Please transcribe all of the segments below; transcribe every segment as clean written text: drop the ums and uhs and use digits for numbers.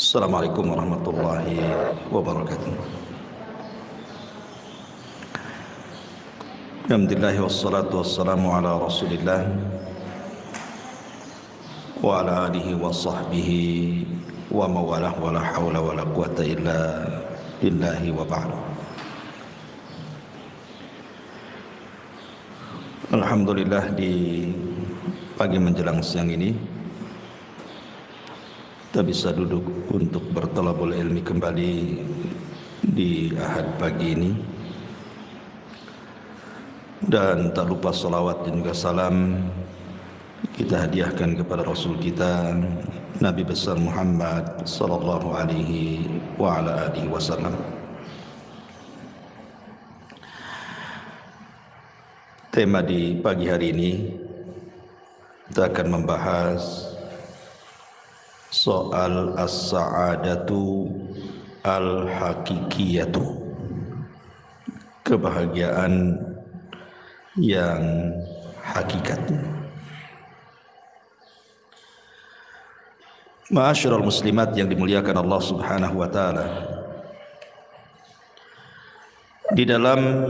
Assalamualaikum warahmatullahi wabarakatuh. Alhamdulillah wassalatu wassalamu ala Rasulillah wa ala alihi wa sahbihi wa mawalah wa la hawla wa la quwata illa billahi wa ba'du. Alhamdulillah, di pagi menjelang siang ini kita bisa duduk untuk bertalabul ilmi kembali di Ahad pagi ini, dan tak lupa salawat dan juga salam kita hadiahkan kepada Rasul kita Nabi besar Muhammad sallallahu alaihi wa ala alihi wasallam. Tema di pagi hari ini kita akan membahas soal as-sa'adatu al-hakikiyatu, kebahagiaan yang hakikat. Ma'asyiral muslimat yang dimuliakan Allah Subhanahu wa taala, di dalam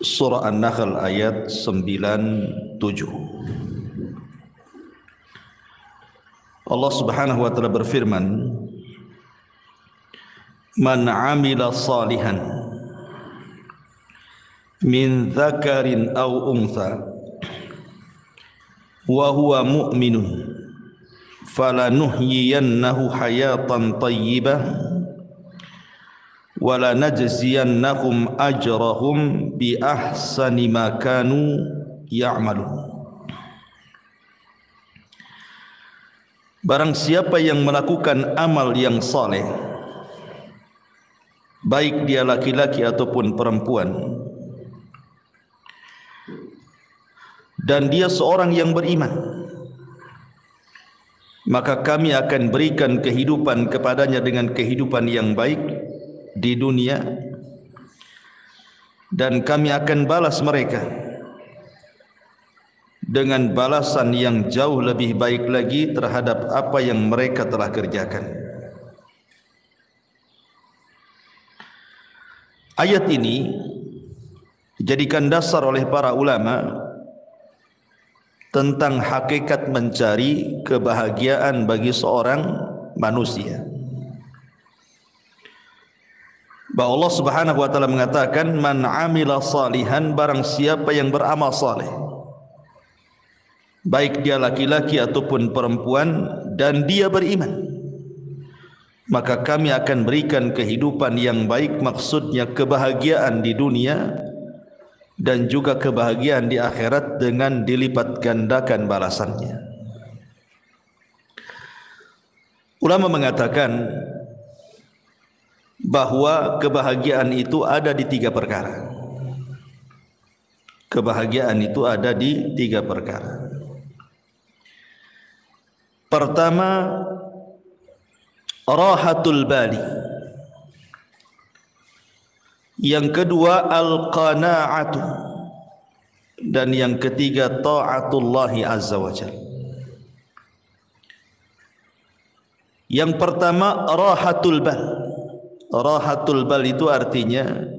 surah An-Nahl ayat 97 Allah Subhanahu wa taala berfirman, "Man 'amila salihan min dzakarin aw untha wa huwa mu'minun falanuhyiyannahu hayatan thayyibah wa lanajziyannahum ajrahum bi ahsani ma kanu ya'malun." Barang siapa yang melakukan amal yang saleh, baik dia laki-laki ataupun perempuan, dan dia seorang yang beriman, maka kami akan berikan kehidupan kepadanya dengan kehidupan yang baik di dunia, dan kami akan balas mereka dengan balasan yang jauh lebih baik lagi terhadap apa yang mereka telah kerjakan. Ayat ini dijadikan dasar oleh para ulama tentang hakikat mencari kebahagiaan bagi seorang manusia. Bahwa Allah Subhanahu wa taala mengatakan, "Man 'amila salihan", barang siapa yang beramal saleh, baik dia laki-laki ataupun perempuan, dan dia beriman, maka kami akan berikan kehidupan yang baik, maksudnya kebahagiaan di dunia dan juga kebahagiaan di akhirat dengan dilipat gandakan balasannya. Ulama mengatakan bahwa kebahagiaan itu ada di tiga perkara. Kebahagiaan itu ada di tiga perkara. Pertama, rahatul bali. Yang kedua, al-qana'atu. Dan yang ketiga, ta'atullahi azza wa jalla. Yang pertama, rahatul bal. Rahatul bal itu artinya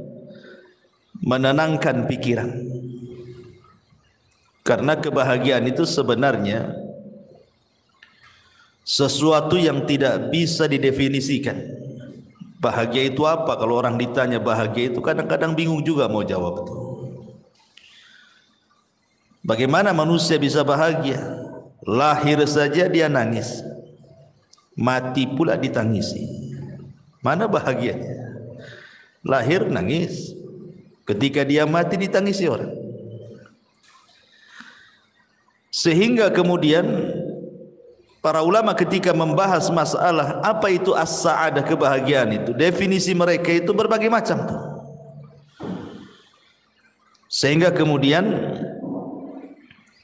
menenangkan pikiran. Karena kebahagiaan itu sebenarnya sesuatu yang tidak bisa didefinisikan. Bahagia itu apa? Kalau orang ditanya bahagia itu, kadang-kadang bingung juga mau jawab itu. Bagaimana manusia bisa bahagia? Lahir saja dia nangis, mati pula ditangisi. Mana bahagianya? Lahir nangis, ketika dia mati ditangisi orang. Sehingga kemudian para ulama ketika membahas masalah apa itu as-sa'adah, kebahagiaan itu, definisi mereka itu berbagai macam tuh. Sehingga kemudian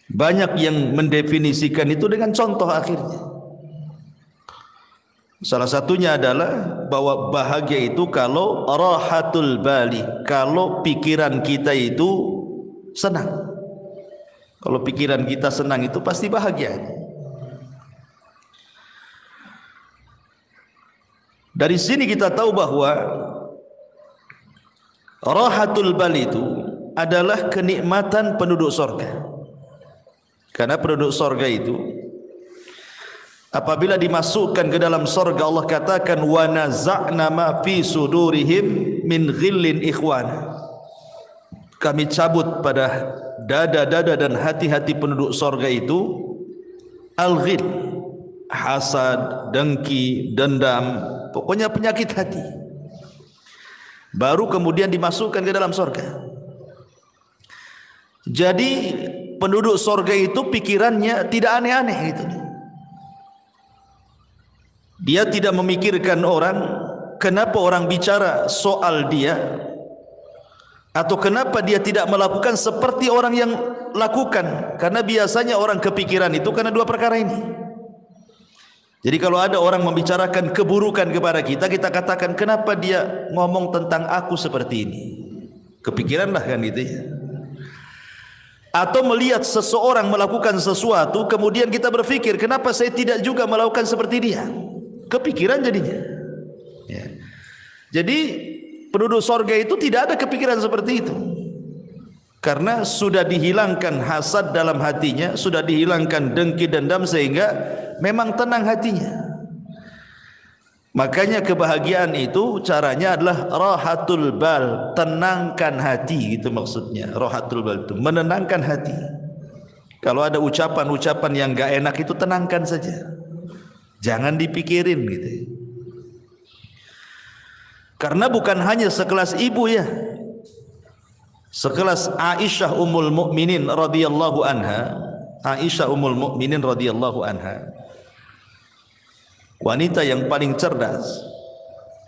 banyak yang mendefinisikan itu dengan contoh akhirnya. Salah satunya adalah bahwa bahagia itu kalau rahatul bali, kalau pikiran kita itu senang. Kalau pikiran kita senang itu pasti bahagia. Dari sini kita tahu bahwa rahatul bal itu adalah kenikmatan penduduk sorga. Karena penduduk sorga itu apabila dimasukkan ke dalam sorga, Allah katakan wa naza'na ma fi sudurihim min ghillin ikhwana. Kami cabut pada dada-dada dan hati-hati penduduk sorga itu al-ghil, hasad, dengki, dendam, pokoknya penyakit hati. Baru kemudian dimasukkan ke dalam sorga. Jadi penduduk sorga itu pikirannya tidak aneh-aneh gitu. Dia tidak memikirkan orang, kenapa orang bicara soal dia, atau kenapa dia tidak melakukan seperti orang yang lakukan. Karena biasanya orang kepikiran itu karena dua perkara ini. Jadi kalau ada orang membicarakan keburukan kepada kita, kita katakan kenapa dia ngomong tentang aku seperti ini. Kepikiranlah kan gitu ya. Atau melihat seseorang melakukan sesuatu, kemudian kita berpikir kenapa saya tidak juga melakukan seperti dia. Kepikiran jadinya ya. Jadi penduduk sorga itu tidak ada kepikiran seperti itu, karena sudah dihilangkan hasad dalam hatinya, sudah dihilangkan dengki dendam, sehingga memang tenang hatinya. Makanya kebahagiaan itu caranya adalah rahatul bal, tenangkan hati, gitu maksudnya. Rahatul bal itu menenangkan hati. Kalau ada ucapan-ucapan yang gak enak itu tenangkan saja, jangan dipikirin gitu. Karena bukan hanya sekelas ibu ya, sekelas Aisyah Ummul Mukminin radhiyallahu anha. Aisyah Ummul Mukminin radhiyallahu anha, wanita yang paling cerdas,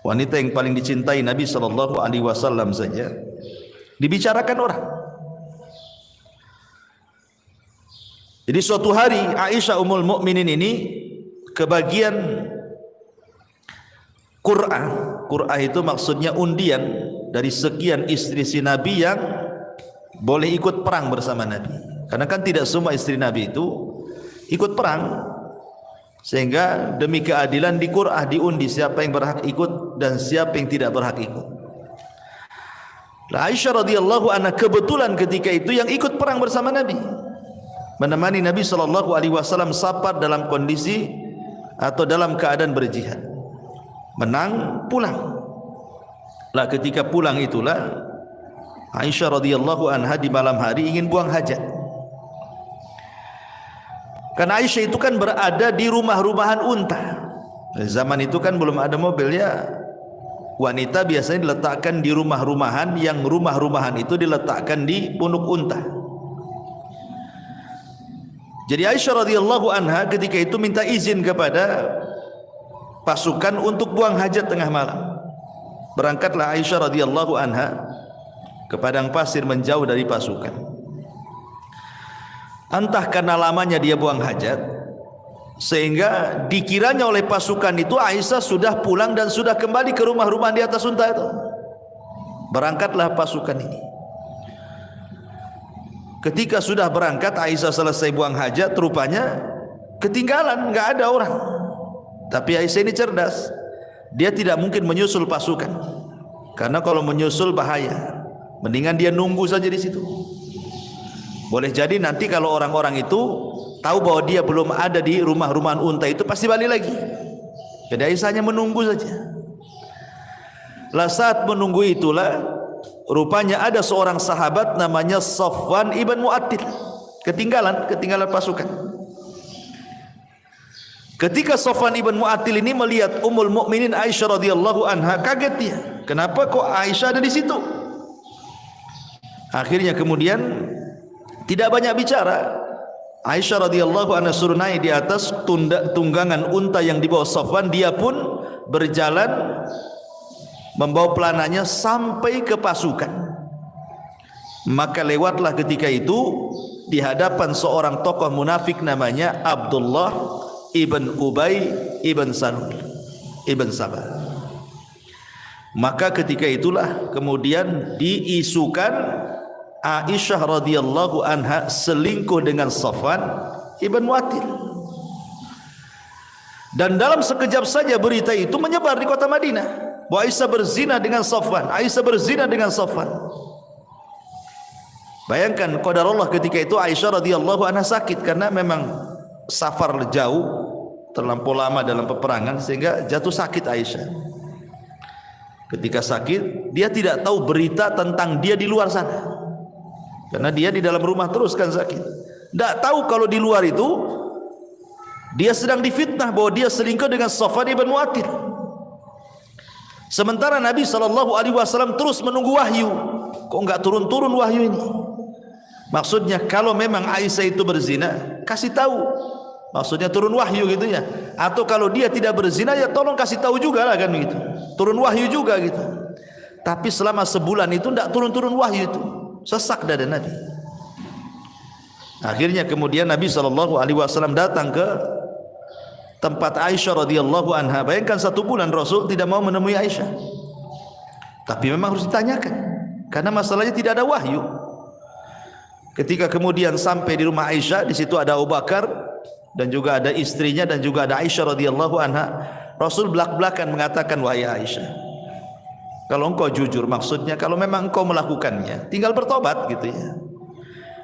wanita yang paling dicintai Nabi sallallahu alaihi wasallam saja dibicarakan orang. Jadi suatu hari Aisyah Ummul Mukminin ini kebagian Qur'ah itu maksudnya undian dari sekian istri si Nabi yang boleh ikut perang bersama Nabi. Karena kan tidak semua istri Nabi itu ikut perang, sehingga demi keadilan di Qur'ah diundi siapa yang berhak ikut dan siapa yang tidak berhak ikut. Aisyah radhiyallahu anha kebetulan ketika itu yang ikut perang bersama Nabi, menemani Nabi sallallahu alaihi wasallam safar dalam kondisi atau dalam keadaan berjihad. Menang pulang. Lah ketika pulang itulah Aisyah radhiyallahu anha di malam hari ingin buang hajat. Karena Aisyah itu kan berada di rumah-rumahan unta. Zaman itu kan belum ada mobil ya. Wanita biasanya diletakkan di rumah-rumahan, yang rumah-rumahan itu diletakkan di punuk unta. Jadi Aisyah radhiyallahu anha ketika itu minta izin kepada pasukan untuk buang hajat tengah malam. Berangkatlah Aisyah radhiyallahu anha ke padang pasir menjauh dari pasukan. Entah karena lamanya dia buang hajat, sehingga dikiranya oleh pasukan itu Aisyah sudah pulang dan sudah kembali ke rumah-rumah di atas unta itu. Berangkatlah pasukan ini. Ketika sudah berangkat, Aisyah selesai buang hajat, rupanya ketinggalan, nggak ada orang. Tapi Aisyah ini cerdas, dia tidak mungkin menyusul pasukan, karena kalau menyusul bahaya. Mendingan dia nunggu saja di situ. Boleh jadi nanti kalau orang-orang itu tahu bahwa dia belum ada di rumah-rumahan unta itu, pasti balik lagi. Jadi Aisyah hanya menunggu saja. Lah saat menunggu itulah rupanya ada seorang sahabat namanya Safwan ibn Mu'attil ketinggalan pasukan. Ketika Safwan ibn Mu'attil ini melihat Ummul Mukminin Aisyah radhiyallahu anha, kaget dia. Kenapa kok Aisyah ada di situ? Akhirnya kemudian tidak banyak bicara. Aisyah radhiyallahu anha suruh naik di atas tunggangan unta yang dibawa Safwan. Dia pun berjalan membawa pelananya sampai ke pasukan. Maka lewatlah ketika itu di hadapan seorang tokoh munafik namanya Abdullah ibn Ubay ibn Salul ibn Sabah. Maka ketika itulah kemudian diisukan Aisyah radhiyallahu anha selingkuh dengan Safwan ibn Mu'attil. Dan dalam sekejap saja berita itu menyebar di kota Madinah bahwa Aisyah berzina dengan Safwan, Aisyah berzina dengan Safwan. Bayangkan qadarullah ketika itu Aisyah radhiyallahu anha sakit karena memang safar jauh, terlampau lama dalam peperangan sehingga jatuh sakit Aisyah. Ketika sakit, dia tidak tahu berita tentang dia di luar sana. Karena dia di dalam rumah terus kan sakit. Tidak tahu kalau di luar itu dia sedang difitnah bahwa dia selingkuh dengan Safwan ibn Mu'attil. Sementara Nabi SAW terus menunggu wahyu. Kok enggak turun-turun wahyu ini? Maksudnya kalau memang Aisyah itu berzina, kasih tahu. Maksudnya turun wahyu gitu ya. Atau kalau dia tidak berzina, ya tolong kasih tahu juga lah kan gitu. Turun wahyu juga gitu. Tapi selama sebulan itu enggak turun-turun wahyu itu. Sesak dada Nabi. Akhirnya kemudian Nabi SAW datang ke tempat Aisyah radhiyallahu anha. Bayangkan 1 bulan Rasul tidak mau menemui Aisyah. Tapi memang harus ditanyakan karena masalahnya tidak ada wahyu. Ketika kemudian sampai di rumah Aisyah, di situ ada Abu Bakar dan juga ada istrinya dan juga ada Aisyah radhiyallahu anha. Rasul belak-belakan mengatakan, wahai Aisyah, kalau engkau jujur, maksudnya kalau memang engkau melakukannya, tinggal bertobat gitu ya.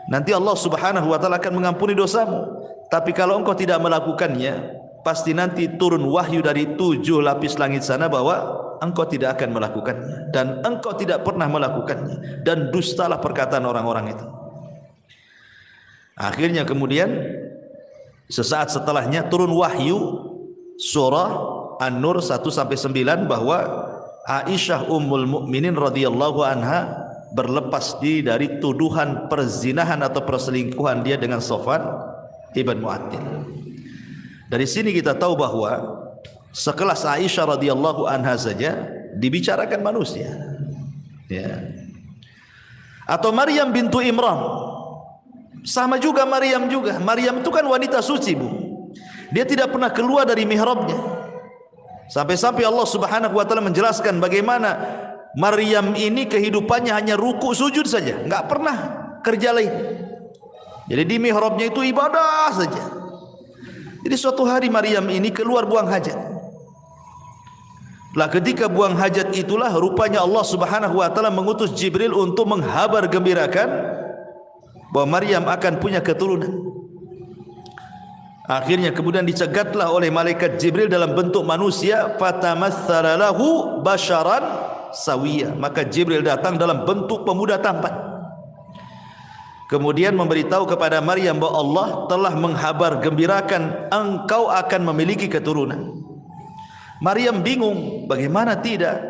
Nanti Allah Subhanahu wa taala akan mengampuni dosamu. Tapi kalau engkau tidak melakukannya, pasti nanti turun wahyu dari 7 lapis langit sana bahwa engkau tidak akan melakukannya dan engkau tidak pernah melakukannya dan dustalah perkataan orang-orang itu. Akhirnya kemudian sesaat setelahnya turun wahyu surah An-Nur 1-9 bahwa Aisyah Ummul Mukminin radhiyallahu anha berlepas diri dari tuduhan perzinahan atau perselingkuhan dia dengan Safwan ibn Mu'attil. Dari sini kita tahu bahwa sekelas Aisyah radhiyallahu anha saja dibicarakan manusia. Ya. Atau Maryam bintu Imran. Sama juga Maryam juga. Maryam itu kan wanita suci, Bu. Dia tidak pernah keluar dari mihrabnya. Sampai-sampai Allah Subhanahu wa taala menjelaskan bagaimana Maryam ini kehidupannya hanya ruku sujud saja, enggak pernah kerja lain. Jadi di mihrabnya itu ibadah saja. Jadi suatu hari Maryam ini keluar buang hajat. Lah ketika buang hajat itulah rupanya Allah Subhanahu wa taala mengutus Jibril untuk menghabar gembirakan bahwa Maryam akan punya keturunan. Akhirnya kemudian dicegatlah oleh malaikat Jibril dalam bentuk manusia, fatamatsala lahu basharan sawiyah. Maka Jibril datang dalam bentuk pemuda tampan. Kemudian memberitahu kepada Maryam bahwa Allah telah menghabar gembirakan engkau akan memiliki keturunan. Maryam bingung, bagaimana tidak?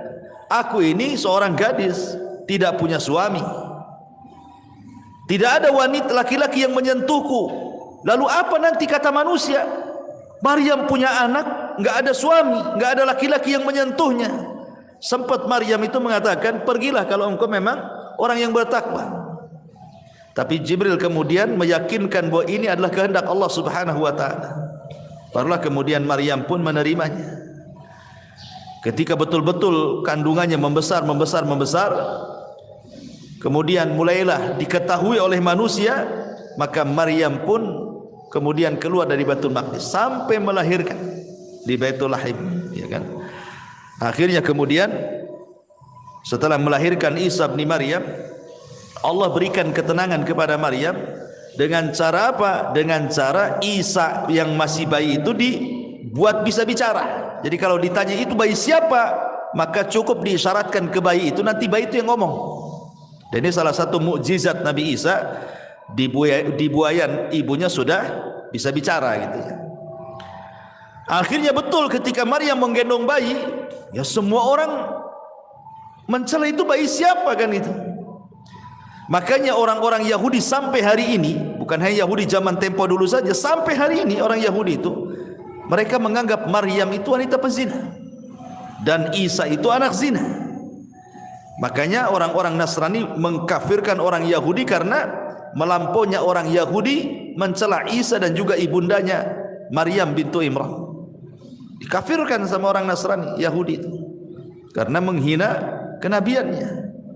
Aku ini seorang gadis, tidak punya suami. Tidak ada wanita laki-laki yang menyentuhku. Lalu apa nanti kata manusia? Maryam punya anak, enggak ada suami, enggak ada laki-laki yang menyentuhnya. Sempat Maryam itu mengatakan, pergilah kalau engkau memang orang yang bertakwa. Tapi Jibril kemudian meyakinkan bahwa ini adalah kehendak Allah Subhanahu wa taala. Barulah kemudian Maryam pun menerimanya. Ketika betul-betul kandungannya membesar, kemudian mulailah diketahui oleh manusia, maka Maryam pun kemudian keluar dari Baitul Maqdis sampai melahirkan di Baitul Lahim, ya kan? Akhirnya kemudian setelah melahirkan Isa bin Maryam, Allah berikan ketenangan kepada Maryam dengan cara apa? Dengan cara Isa yang masih bayi itu dibuat bisa bicara. Jadi kalau ditanya itu bayi siapa, maka cukup diisyaratkan ke bayi itu, nanti bayi itu yang ngomong. Dan ini salah satu mukjizat Nabi Isa, di buayan ibunya sudah bisa bicara gitu ya. Akhirnya betul ketika Maryam menggendong bayi, ya semua orang mencela itu bayi siapa kan itu. Makanya orang-orang Yahudi sampai hari ini, bukan hanya Yahudi zaman tempo dulu saja, sampai hari ini orang Yahudi itu mereka menganggap Maryam itu wanita pezina dan Isa itu anak zina. Makanya orang-orang Nasrani mengkafirkan orang Yahudi karena melampaunya orang Yahudi mencela Isa dan juga ibundanya Maryam bintu Imran. Dikafirkan sama orang Nasrani Yahudi itu karena menghina kenabiannya.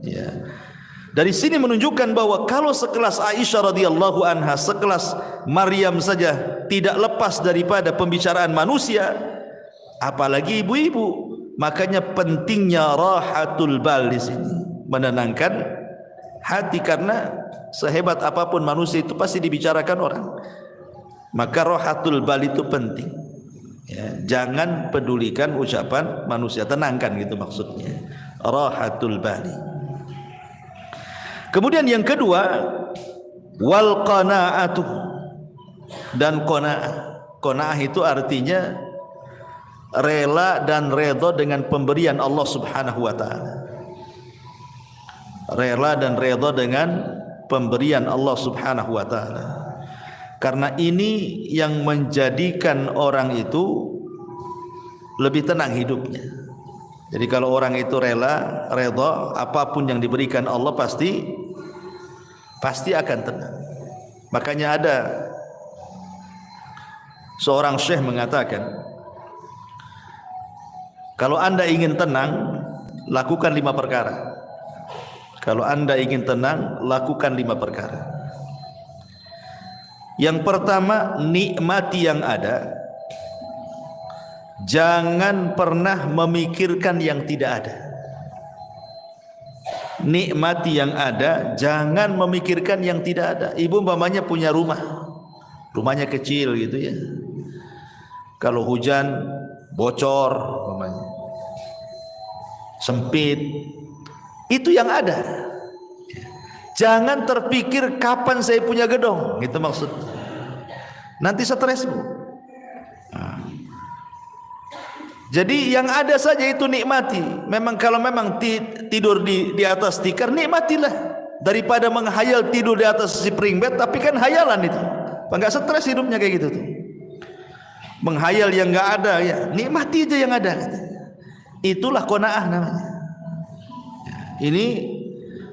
Ya. Dari sini menunjukkan bahwa kalau sekelas Aisyah radhiyallahu anha, sekelas Maryam saja tidak lepas daripada pembicaraan manusia, apalagi ibu-ibu. Makanya pentingnya rahatul bal di sini, menenangkan hati, karena sehebat apapun manusia itu pasti dibicarakan orang. Maka rahatul bal itu penting. Ya, jangan pedulikan ucapan manusia, tenangkan gitu maksudnya. Rahatul bali. Kemudian yang kedua, wal qanaatu, dan qanaah. Qanaah itu artinya rela dan redha dengan pemberian Allah Subhanahu wa taala. Rela dan redha dengan pemberian Allah Subhanahu wa taala. Karena ini yang menjadikan orang itu lebih tenang hidupnya. Jadi kalau orang itu rela, redha, apapun yang diberikan Allah pasti akan tenang. Makanya ada seorang syekh mengatakan, kalau Anda ingin tenang, lakukan 5 perkara. Kalau Anda ingin tenang, lakukan 5 perkara. Yang pertama, nikmati yang ada. Jangan pernah memikirkan yang tidak ada. Nikmati yang ada, jangan memikirkan yang tidak ada. Ibu umpamanya punya rumahnya kecil gitu ya. Kalau hujan bocor umpamanya, sempit, itu yang ada. Jangan terpikir kapan saya punya gedung, gitu maksudnya. Nanti stresmu. Jadi yang ada saja itu nikmati. Memang kalau memang tidur di atas tikar, nikmatilah, daripada menghayal tidur di atas spring bed, tapi kan hayalan itu. Enggak stres hidupnya kayak gitu tuh. Menghayal yang enggak ada, ya nikmati aja yang ada. Itulah qanaah namanya. Ini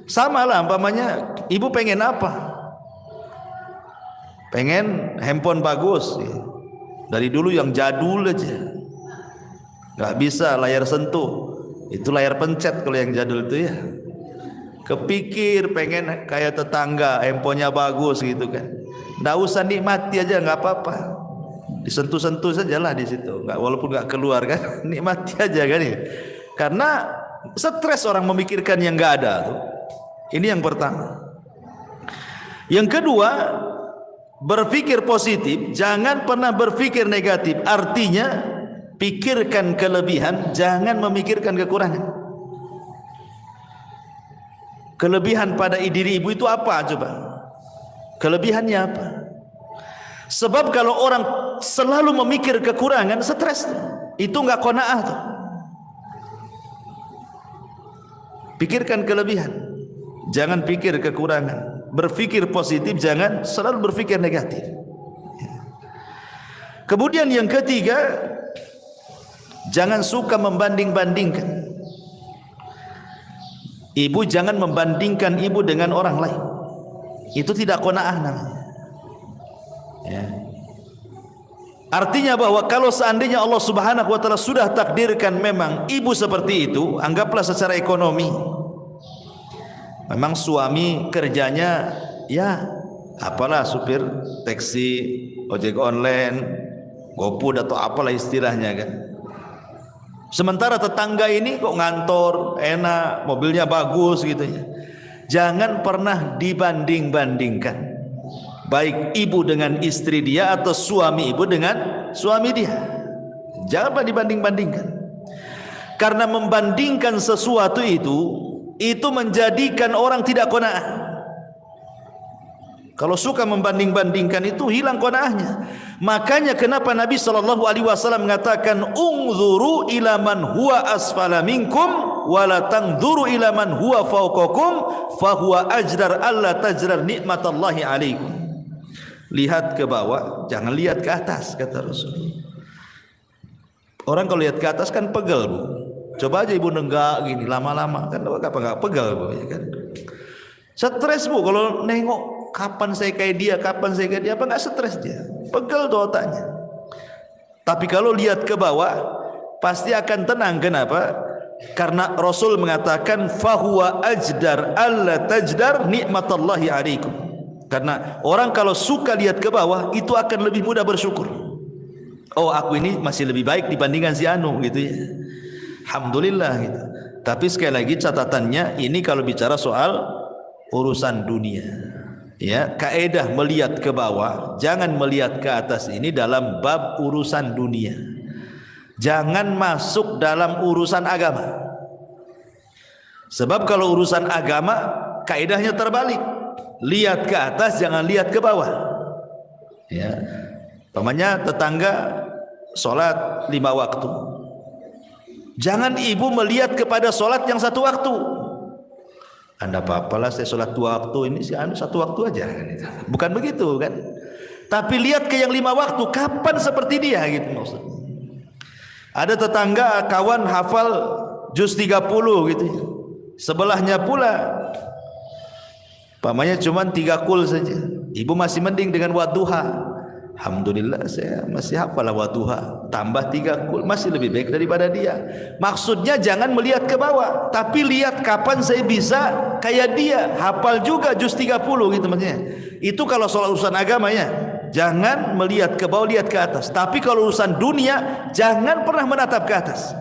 sama lah umpamanya ibu pengen apa? Pengen handphone bagus ya. Dari dulu yang jadul aja. Gak bisa layar sentuh, itu layar pencet kalau yang jadul itu ya. Kepikir pengen kayak tetangga, handphonenya bagus gitu kan. Nggak usah, nikmati aja, nggak apa-apa. Disentuh-sentuh sajalah di situ, nggak, walaupun nggak keluar kan, nikmati aja kan ya. Karena stres orang memikirkan yang nggak ada tuh. Ini yang pertama. Yang kedua, berpikir positif, jangan pernah berpikir negatif. Artinya pikirkan kelebihan, jangan memikirkan kekurangan. Kelebihan pada diri ibu itu apa coba? Kelebihannya apa? Sebab kalau orang selalu memikir kekurangan, stres. Itu enggak qanaah tuh. Pikirkan kelebihan, jangan pikir kekurangan. Berpikir positif, jangan selalu berpikir negatif. Kemudian yang ketiga, jangan suka membanding-bandingkan. Ibu jangan membandingkan ibu dengan orang lain. Itu tidak qanaah namanya. Ya. Artinya bahwa kalau seandainya Allah Subhanahu wa taala sudah takdirkan memang ibu seperti itu, anggaplah secara ekonomi. Memang suami kerjanya ya apalah, supir taksi, ojek online, GoFood atau apalah istilahnya kan. Sementara tetangga ini kok ngantor, enak, mobilnya bagus gitu ya. Jangan pernah dibanding-bandingkan. Baik ibu dengan istri dia atau suami ibu dengan suami dia. Jangan pernah dibanding-bandingkan. Karena membandingkan sesuatu itu menjadikan orang tidak qanaah. Kalau suka membanding-bandingkan itu hilang qanaahnya. Makanya kenapa Nabi SAW mengatakan ungzuru ila man huwa asfala minkum wala tangzuru ila man huwa fawqakum fahuwa ajdar alla tajrar nikmatallahi alaikum. Lihat ke bawah, jangan lihat ke atas, kata Rasul. Orang kalau lihat ke atas kan pegel, Bu. Coba aja ibu nenggak gini lama-lama kan apa enggak pegel, Bu, ya kan. Stres, Bu, kalau nengok kapan saya kayak dia, apa enggak stres dia? Pegel tuh otaknya. Tapi kalau lihat ke bawah pasti akan tenang. Kenapa? Karena Rasul mengatakan fahuwa ajdar alla tajdar nikmatallahi alaikum. Karena orang kalau suka lihat ke bawah itu akan lebih mudah bersyukur. Oh, aku ini masih lebih baik dibandingkan si anu gitu ya. Alhamdulillah gitu. Tapi sekali lagi catatannya ini kalau bicara soal urusan dunia. Ya, kaedah melihat ke bawah, jangan melihat ke atas ini dalam bab urusan dunia. Jangan masuk dalam urusan agama. Sebab kalau urusan agama kaedahnya terbalik. Lihat ke atas, jangan lihat ke bawah. Ya. Pamannya tetangga sholat 5 waktu. Jangan ibu melihat kepada sholat yang 1 waktu. Anda apa-apalah saya sholat 2 waktu, ini si anu 1 waktu aja kan itu. Bukan begitu kan. Tapi lihat ke yang 5 waktu, kapan seperti dia gitu maksudnya. Ada tetangga kawan hafal juz 30 gitu. Sebelahnya pula pamannya cuma 3 kul saja. Ibu masih mending dengan wadduha. Alhamdulillah saya masih hafal wadduha. Tambah 3 kul masih lebih baik daripada dia. Maksudnya jangan melihat ke bawah, tapi lihat kapan saya bisa kayak dia. Hafal juga juz 30 gitu maksudnya. Itu kalau soal urusan agama ya. Jangan melihat ke bawah, lihat ke atas. Tapi kalau urusan dunia jangan pernah menatap ke atas.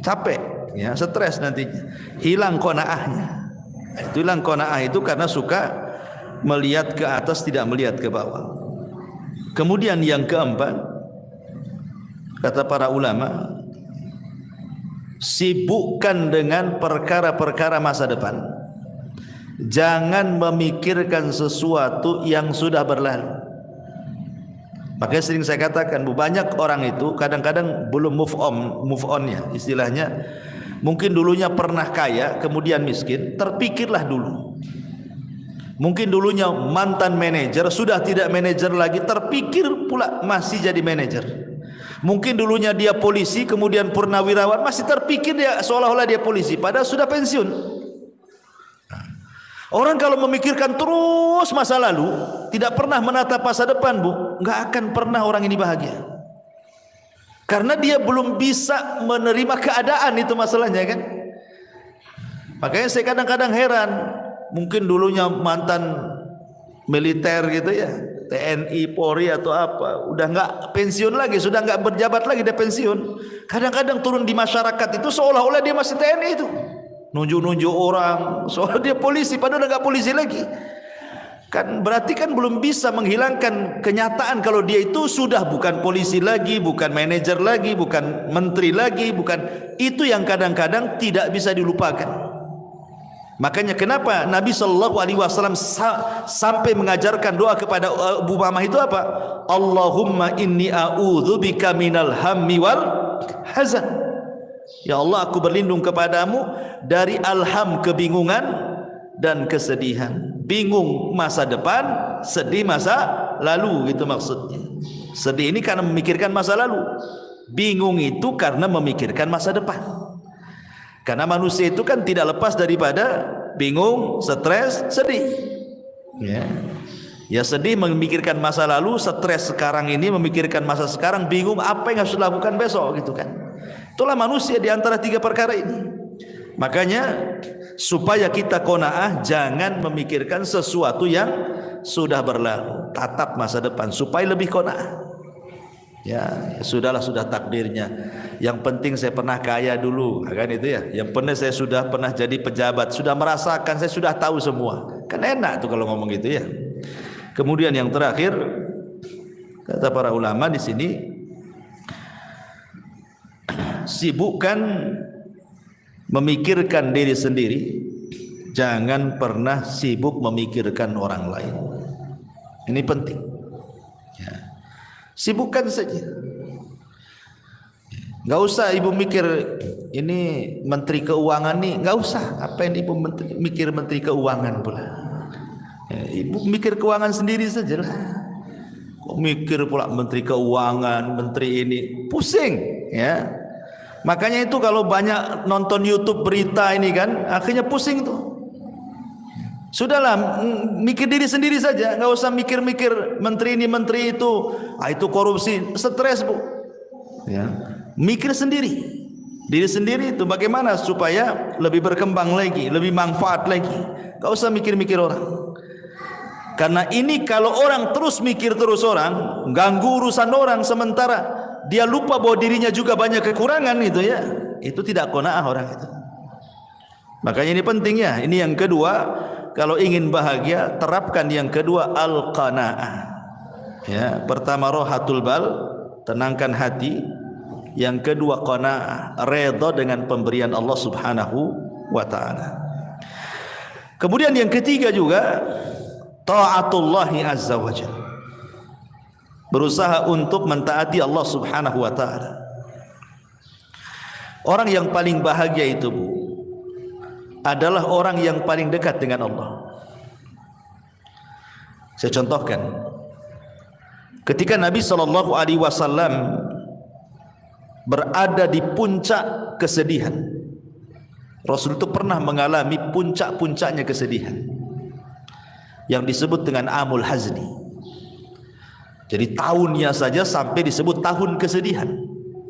Capek ya, stres nantinya. Hilang qanaahnya. Itu hilang qanaah itu karena suka melihat ke atas, tidak melihat ke bawah. Kemudian yang keempat, kata para ulama, sibukkan dengan perkara-perkara masa depan. Jangan memikirkan sesuatu yang sudah berlalu. Makanya sering saya katakan, banyak orang itu kadang-kadang belum move on ya istilahnya. Mungkin dulunya pernah kaya, kemudian miskin, terpikirlah dulu. Mungkin dulunya mantan manajer, sudah tidak manajer lagi, terpikir pula masih jadi manajer. Mungkin dulunya dia polisi, kemudian purnawirawan, masih terpikir dia seolah-olah dia polisi, padahal sudah pensiun. Orang kalau memikirkan terus masa lalu, tidak pernah menatap masa depan, Bu, nggak akan pernah orang ini bahagia. Karena dia belum bisa menerima keadaan, itu masalahnya kan. Makanya saya kadang-kadang heran. Mungkin dulunya mantan militer gitu ya, TNI, Polri atau apa, udah nggak pensiun lagi, sudah nggak berjabat lagi, dia pensiun. Kadang-kadang turun di masyarakat itu seolah-olah dia masih TNI itu, nunjuk-nunjuk orang, seolah dia polisi, padahal udah nggak polisi lagi. Kan berarti kan belum bisa menghilangkan kenyataan kalau dia itu sudah bukan polisi lagi, bukan manajer lagi, bukan menteri lagi, bukan itu yang kadang-kadang tidak bisa dilupakan. Makanya kenapa Nabi SAW sampai mengajarkan doa kepada Abu Umamah itu apa? Allahumma inni a'udzubika minal hammi wal hazan. Ya Allah, aku berlindung kepadamu dari alham, kebingungan dan kesedihan. Bingung masa depan, sedih masa lalu, gitu maksudnya. Sedih ini karena memikirkan masa lalu. Bingung itu karena memikirkan masa depan. Karena manusia itu kan tidak lepas daripada bingung, stres, sedih. Ya sedih memikirkan masa lalu, stres sekarang ini memikirkan masa sekarang, bingung apa yang harus dilakukan besok gitu kan. Itulah manusia di antara 3 perkara ini. Makanya supaya kita qanaah, jangan memikirkan sesuatu yang sudah berlalu. Tatap masa depan supaya lebih qanaah. Ya sudahlah, sudah takdirnya. Yang penting saya pernah kaya dulu, kan itu ya. Yang penting saya sudah pernah jadi pejabat, sudah merasakan, saya sudah tahu semua. Kan enak tuh kalau ngomong gitu ya. Kemudian yang terakhir, kata para ulama di sini, sibukkan memikirkan diri sendiri, jangan pernah sibuk memikirkan orang lain. Ini penting. Ya. Sibukkan saja. Nggak usah ibu mikir ini menteri keuangan nih, nggak usah. Apa yang ibu mikir menteri keuangan pula? Ya, ibu mikir keuangan sendiri saja lah. Kok mikir pula menteri keuangan, menteri ini, pusing ya. Makanya itu kalau banyak nonton YouTube berita ini kan, akhirnya pusing tuh. Sudahlah, mikir diri sendiri saja, nggak usah mikir-mikir menteri ini menteri itu, itu korupsi, stres Bu. Ya, mikir sendiri. diri sendiri itu bagaimana supaya lebih berkembang lagi, lebih manfaat lagi. Gak usah mikir-mikir orang. Karena ini kalau orang terus mikir terus orang, ganggu urusan orang sementara dia lupa bahwa dirinya juga banyak kekurangan itu ya. Itu tidak qanaah orang itu. Makanya ini penting ya. Ini yang kedua, kalau ingin bahagia terapkan yang kedua al-qanaah. Ya, pertama rohatul bal, tenangkan hati. Yang kedua qanaah, redha dengan pemberian Allah Subhanahu wa taala. Kemudian yang ketiga juga taatullahi azza wajalla. Berusaha untuk mentaati Allah Subhanahu wa taala. Orang yang paling bahagia itu, Bu, adalah orang yang paling dekat dengan Allah. Saya contohkan. Ketika Nabi sallallahu alaihi wasallam berada di puncak kesedihan, Rasul itu pernah mengalami puncak-puncaknya kesedihan yang disebut dengan Amul Hazni. Jadi tahunnya saja sampai disebut tahun kesedihan.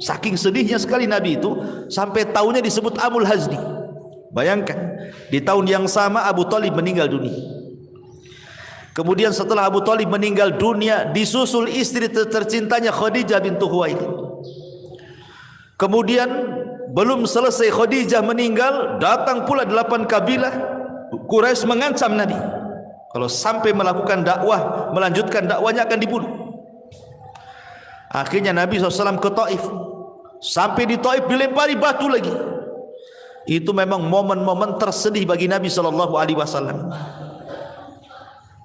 Saking sedihnya sekali Nabi itu sampai tahunnya disebut Amul Hazni. Bayangkan, di tahun yang sama Abu Thalib meninggal dunia. Kemudian setelah Abu Thalib meninggal dunia, disusul istri tercintanya Khadijah bintu Khuwailid. Kemudian belum selesai Khadijah meninggal, datang pula 8 kabilah Quraisy mengancam Nabi. Kalau sampai melakukan dakwah, melanjutkan dakwanya akan dibunuh. Akhirnya Nabi SAW ke Taif. Sampai di Taif dilempari batu lagi. Itu memang momen-momen tersedih bagi Nabi SAW.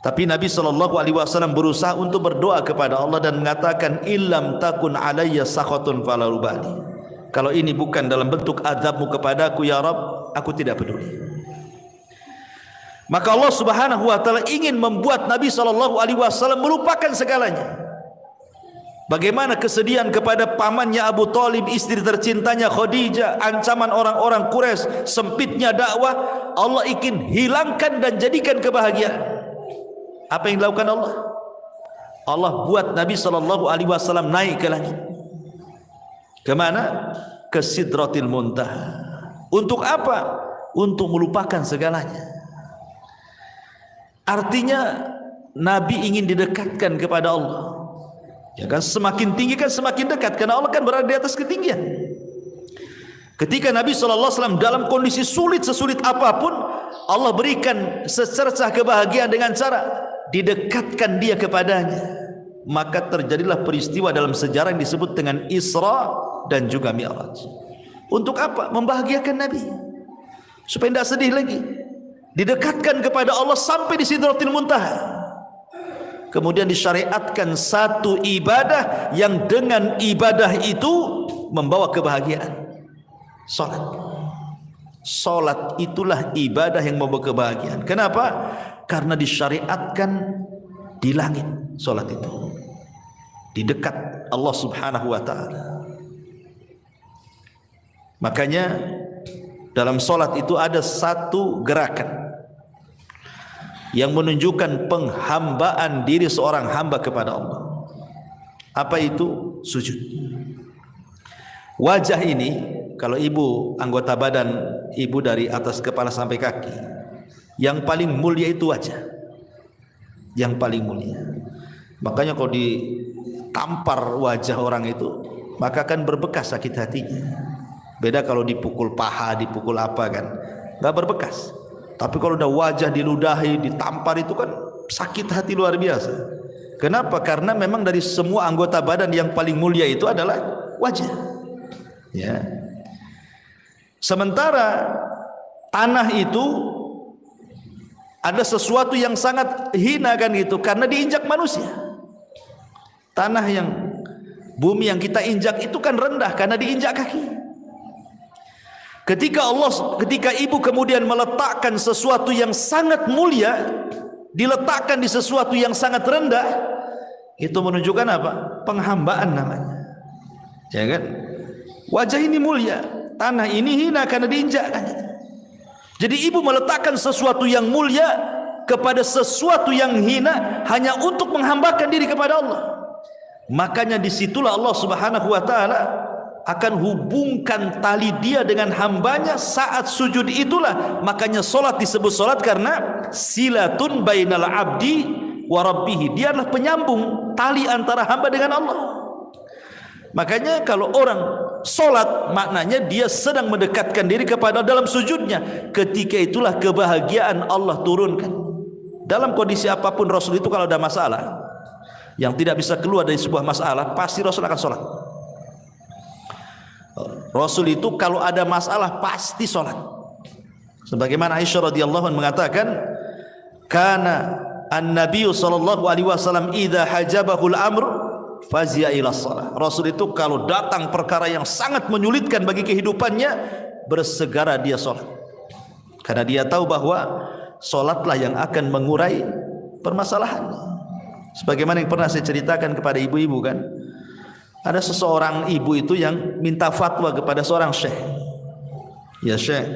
Tapi Nabi SAW berusaha untuk berdoa kepada Allah dan mengatakan, illam takun alayya sakhatun fala ubali. Kalau ini bukan dalam bentuk azabmu kepadaku ya Rabb, aku tidak peduli. Maka Allah Subhanahu wa taala ingin membuat Nabi SAW melupakan segalanya. Bagaimana kesedihan kepada pamannya Abu Thalib, istri tercintanya Khadijah, ancaman orang-orang Quraisy, sempitnya dakwah, Allah ingin hilangkan dan jadikan kebahagiaan. Apa yang dilakukan Allah? Allah buat Nabi SAW naik ke langit. Kemana? Ke Sidratil Muntaha. Untuk apa? Untuk melupakan segalanya. Artinya Nabi ingin didekatkan kepada Allah. Ya kan, semakin tinggi kan semakin dekat, karena Allah kan berada di atas ketinggian. Ketika Nabi SAW dalam kondisi sulit sesulit apapun, Allah berikan secercah kebahagiaan dengan cara didekatkan dia kepadanya. Maka terjadilah peristiwa dalam sejarah yang disebut dengan Isra dan juga Mi'raj. Untuk apa? Membahagiakan Nabi supaya tidak sedih lagi. Didekatkan kepada Allah sampai di Sidratil Muntaha. Kemudian disyariatkan satu ibadah yang dengan ibadah itu membawa kebahagiaan. Salat. Salat itulah ibadah yang membawa kebahagiaan. Kenapa? Karena disyariatkan di langit salat itu. Di dekat Allah Subhanahu wa taala. Makanya dalam salat itu ada satu gerakan yang menunjukkan penghambaan diri seorang hamba kepada Allah. Apa itu? Sujud. Wajah ini, kalau ibu anggota badan ibu dari atas kepala sampai kaki, yang paling mulia itu wajah. Yang paling mulia. Makanya kalau ditampar wajah orang itu, maka akan berbekas sakit hatinya. Beda kalau dipukul paha, dipukul apa kan, nggak berbekas. Tapi kalau udah wajah diludahi, ditampar itu kan sakit hati luar biasa. Kenapa? Karena memang dari semua anggota badan yang paling mulia itu adalah wajah. Ya. Sementara tanah itu ada sesuatu yang sangat hina kan itu, karena diinjak manusia. Tanah yang bumi yang kita injak itu kan rendah karena diinjak kaki. Ketika ibu kemudian meletakkan sesuatu yang sangat mulia, diletakkan di sesuatu yang sangat rendah, itu menunjukkan apa? Penghambaan namanya. Ya kan? Wajah ini mulia, tanah ini hina karena diinjak kan. Jadi ibu meletakkan sesuatu yang mulia kepada sesuatu yang hina hanya untuk menghambakan diri kepada Allah. Makanya disitulah Allah Subhanahu wa taala akan hubungkan tali dia dengan hambanya saat sujud itulah. Makanya solat disebut solat karena silatun bainal abdi wa rabbih. Dia adalah penyambung tali antara hamba dengan Allah. Makanya kalau orang solat, maknanya dia sedang mendekatkan diri kepada dalam sujudnya. Ketika itulah kebahagiaan Allah turunkan. Dalam kondisi apapun Rasul itu kalau ada masalah yang tidak bisa keluar dari sebuah masalah, pasti Rasul akan solat. Rasul itu kalau ada masalah pasti sholat. Sebagaimana Aisyah radhiyallahu anha mengatakan, "Kana an-nabiy sallallahu alaihi wasallam idza hajabahu al-amr fazi'a ila shalah." Rasul itu kalau datang perkara yang sangat menyulitkan bagi kehidupannya, bersegera dia sholat. Karena dia tahu bahwa sholatlah yang akan mengurai permasalahan. Sebagaimana yang pernah saya ceritakan kepada ibu-ibu kan, ada seseorang ibu itu yang minta fatwa kepada seorang syekh. Ya syekh,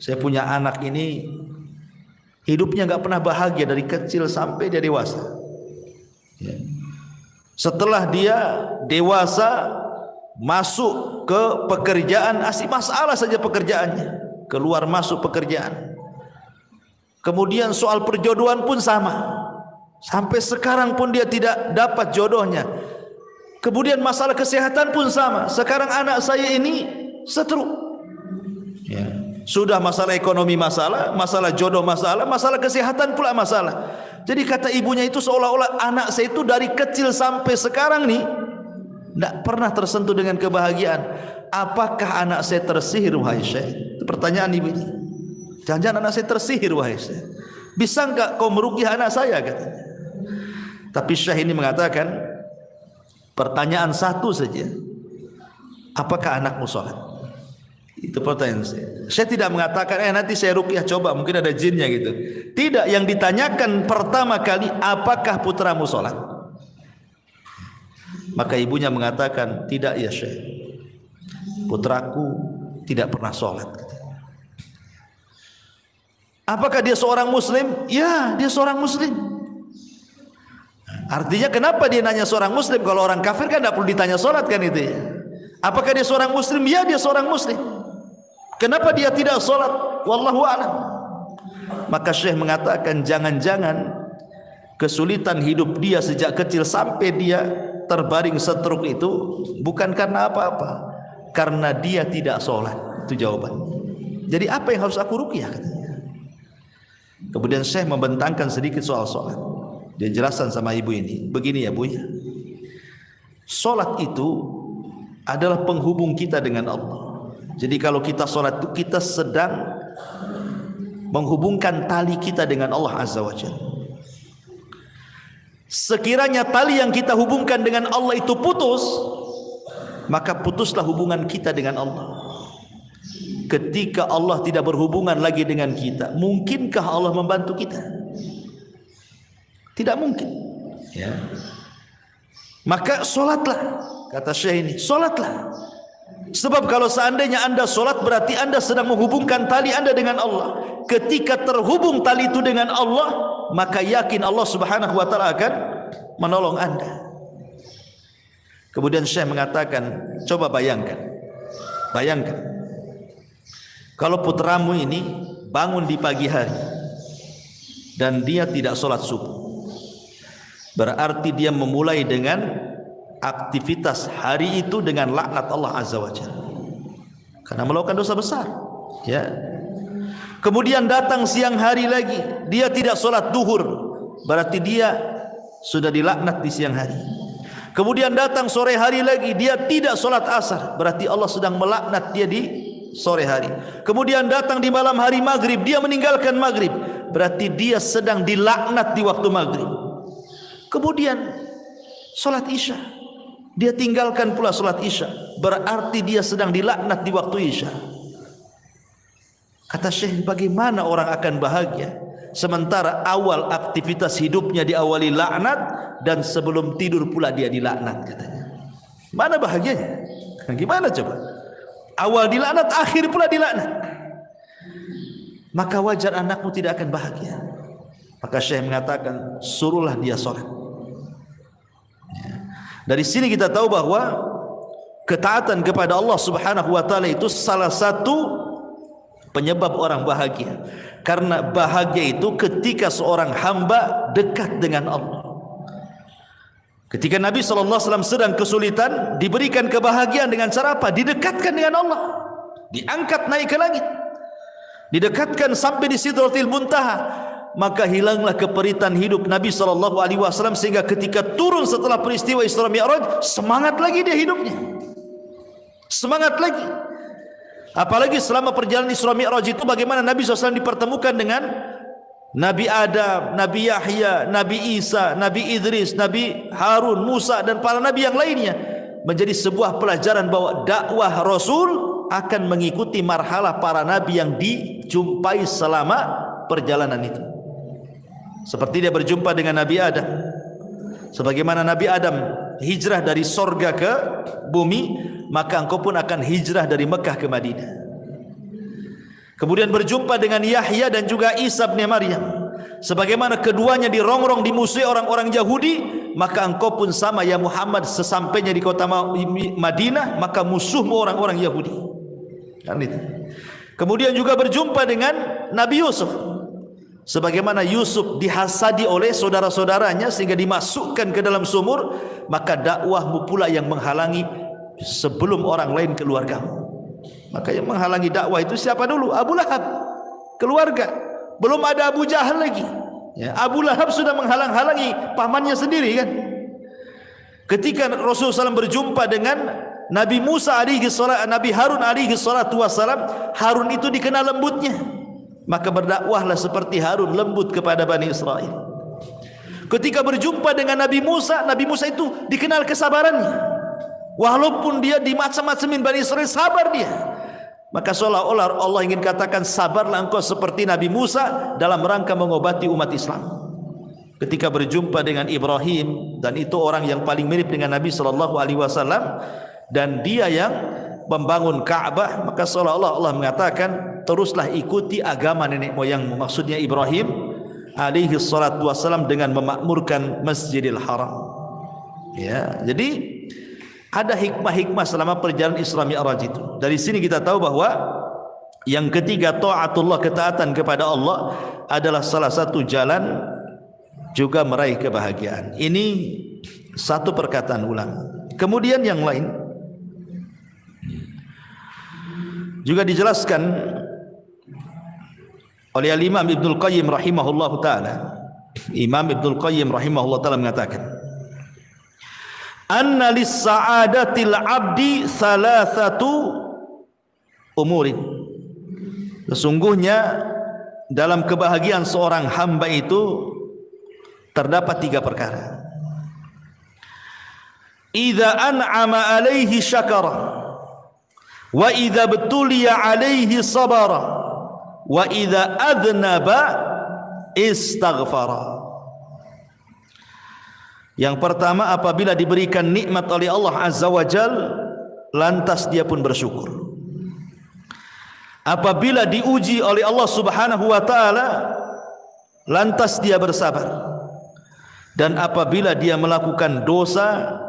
saya punya anak ini hidupnya nggak pernah bahagia dari kecil sampai dia dewasa. Ya. Setelah dia dewasa masuk ke pekerjaan, asli masalah saja pekerjaannya, keluar masuk pekerjaan. Kemudian soal perjodohan pun sama, sampai sekarang pun dia tidak dapat jodohnya. Kemudian masalah kesehatan pun sama. Sekarang anak saya ini stroke. Ya. Sudah masalah ekonomi masalah, masalah jodoh masalah, masalah kesehatan pula masalah. Jadi kata ibunya itu seolah-olah anak saya itu dari kecil sampai sekarang nih tidak pernah tersentuh dengan kebahagiaan. Apakah anak saya tersihir wahai syekh? Itu pertanyaan ibu ini. Jangan-jangan anak saya tersihir wahai syekh. Bisa enggak kau meruqyah anak saya katanya. Tapi syekh ini mengatakan, pertanyaan satu saja, apakah anakmu sholat? Itu pertanyaan saya. Saya tidak mengatakan nanti saya ruqyah coba mungkin ada jinnya gitu. Tidak, yang ditanyakan pertama kali, apakah putramu sholat? Maka ibunya mengatakan, tidak ya syekh, putraku tidak pernah sholat. Apakah dia seorang muslim? Ya, dia seorang muslim. Artinya kenapa dia nanya seorang muslim? Kalau orang kafir kan tidak perlu ditanya sholat kan itu ya. Apakah dia seorang muslim? Ya, dia seorang muslim. Kenapa dia tidak sholat? Wallahu a'lam. Maka syekh mengatakan, jangan-jangan kesulitan hidup dia sejak kecil sampai dia terbaring stroke itu bukan karena apa-apa, karena dia tidak sholat. Itu jawabannya. Jadi apa yang harus aku ruqyah katanya. Kemudian syekh membentangkan sedikit soal sholat. Dia jelaskan sama ibu ini, begini ya bu ya, sholat itu adalah penghubung kita dengan Allah. Jadi kalau kita sholat itu kita sedang menghubungkan tali kita dengan Allah Azza wa Jalla. Sekiranya tali yang kita hubungkan dengan Allah itu putus, maka putuslah hubungan kita dengan Allah. Ketika Allah tidak berhubungan lagi dengan kita, mungkinkah Allah membantu kita? Tidak mungkin ya. Maka solatlah, kata syekh ini, solatlah. Sebab kalau seandainya anda solat, berarti anda sedang menghubungkan tali anda dengan Allah. Ketika terhubung tali itu dengan Allah, maka yakin Allah subhanahu wa ta'ala akan menolong anda. Kemudian syekh mengatakan, coba bayangkan kalau putramu ini bangun di pagi hari dan dia tidak solat subuh, berarti dia memulai dengan aktivitas hari itu dengan laknat Allah Azza wa Jalla karena melakukan dosa besar ya. Kemudian datang siang hari lagi, dia tidak sholat duhur, berarti dia sudah dilaknat di siang hari. Kemudian datang sore hari lagi, dia tidak sholat asar, berarti Allah sedang melaknat dia di sore hari. Kemudian datang di malam hari maghrib, dia meninggalkan maghrib, berarti dia sedang dilaknat di waktu maghrib. Kemudian sholat isya, dia tinggalkan pula sholat isya, berarti dia sedang dilaknat di waktu isya. Kata syekh, bagaimana orang akan bahagia sementara awal aktivitas hidupnya diawali laknat dan sebelum tidur pula dia dilaknat katanya. Mana bahagianya? Gimana coba? Awal dilaknat, akhir pula dilaknat. Maka wajar anakmu tidak akan bahagia. Maka syekh mengatakan, suruhlah dia sholat. Dari sini kita tahu bahwa ketaatan kepada Allah Subhanahu wa taala itu salah satu penyebab orang bahagia. Karena bahagia itu ketika seorang hamba dekat dengan Allah. Ketika Nabi SAW sedang kesulitan, diberikan kebahagiaan dengan cara apa? Didekatkan dengan Allah, diangkat naik ke langit, didekatkan sampai di Sidratil Muntaha. Maka hilanglah keperitan hidup Nabi SAW, sehingga ketika turun setelah peristiwa Isra Mi'raj, semangat lagi dia hidupnya, semangat lagi. Apalagi selama perjalanan Isra Mi'raj itu bagaimana Nabi SAW dipertemukan dengan Nabi Adam, Nabi Yahya, Nabi Isa, Nabi Idris, Nabi Harun, Musa dan para Nabi yang lainnya. Menjadi sebuah pelajaran bahwa dakwah Rasul akan mengikuti marhalah para Nabi yang dijumpai selama perjalanan itu. Seperti dia berjumpa dengan Nabi Adam, sebagaimana Nabi Adam hijrah dari sorga ke bumi, maka engkau pun akan hijrah dari Mekah ke Madinah. Kemudian berjumpa dengan Yahya dan juga Isa bin Maryam, sebagaimana keduanya dirongrong dimusuhi orang-orang Yahudi, maka engkau pun sama ya Muhammad, sesampainya di kota Madinah maka musuhmu orang-orang Yahudi. Kan itu. Kemudian juga berjumpa dengan Nabi Yusuf, sebagaimana Yusuf dihasadi oleh saudara-saudaranya sehingga dimasukkan ke dalam sumur, maka dakwahmu pula yang menghalangi sebelum orang lain keluargamu. Maka yang menghalangi dakwah itu siapa dulu? Abu Lahab, keluarga. Belum ada Abu Jahal lagi. Ya, Abu Lahab sudah menghalang-halangi pamannya sendiri kan. Ketika Rasulullah SAW berjumpa dengan Nabi Musa alaihi salam, Nabi Harun alaihi salatu wassalam, Harun itu dikenal lembutnya. Maka berdakwahlah seperti Harun lembut kepada Bani Israel. Ketika berjumpa dengan Nabi Musa itu dikenal kesabarannya. Walaupun dia dimacam-macamin Bani Israel, sabar dia. Maka seolah-olah Allah ingin katakan, sabarlah engkau seperti Nabi Musa dalam rangka mengobati umat Islam. Ketika berjumpa dengan Ibrahim, dan itu orang yang paling mirip dengan Nabi SAW, dan dia yang membangun Ka'bah, maka seolah-olah Allah mengatakan, teruslah ikuti agama nenek moyangmu, maksudnya Ibrahim alaihi salatu wassalam, dengan memakmurkan Masjidil Haram. Ya, jadi ada hikmah-hikmah selama perjalanan Isra Mi'raj itu. Dari sini kita tahu bahwa yang ketiga, taatullah, ketaatan kepada Allah adalah salah satu jalan juga meraih kebahagiaan. Ini satu perkataan ulama. Kemudian yang lain juga dijelaskan oleh Imam Ibnul Qayyim rahimahullahu taala. Imam Ibnul Qayyim rahimahullahu taala mengatakan, anna lis-sa'adatil 'abdi thalathatu umurin. Sesungguhnya dalam kebahagiaan seorang hamba itu terdapat 3 perkara. Idza an'ama 'alaihi syakara, wa idza betuliya 'alaihi sabara, wa idza adnaba istaghfara. Yang pertama, apabila diberikan nikmat oleh Allah Azza wa Jal, lantas dia pun bersyukur. Apabila diuji oleh Allah Subhanahu wa taala, lantas dia bersabar. Dan apabila dia melakukan dosa,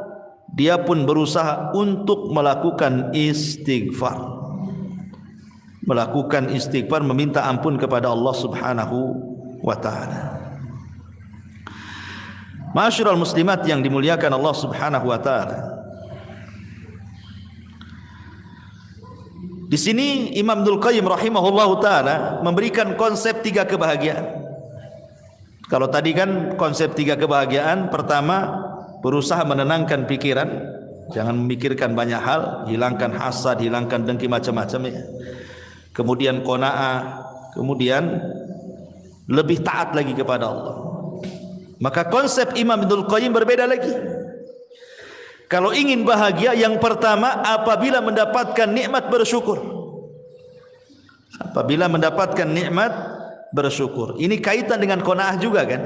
dia pun berusaha untuk melakukan istighfar. Melakukan istighfar, meminta ampun kepada Allah Subhanahu wa taala. Ma'asyiral muslimat yang dimuliakan Allah Subhanahu wa taala. Di sini Imam Ibnul Qayyim rahimahullahu taala memberikan konsep 3 kebahagiaan. Kalau tadi kan konsep 3 kebahagiaan, pertama berusaha menenangkan pikiran, jangan memikirkan banyak hal, hilangkan hasad, hilangkan dengki macam-macam ya. Kemudian qanaah, kemudian lebih taat lagi kepada Allah. Maka konsep Imam Ibnul Qayyim berbeda lagi. Kalau ingin bahagia, yang pertama apabila mendapatkan nikmat bersyukur. Apabila mendapatkan nikmat bersyukur. Ini kaitan dengan qanaah juga kan?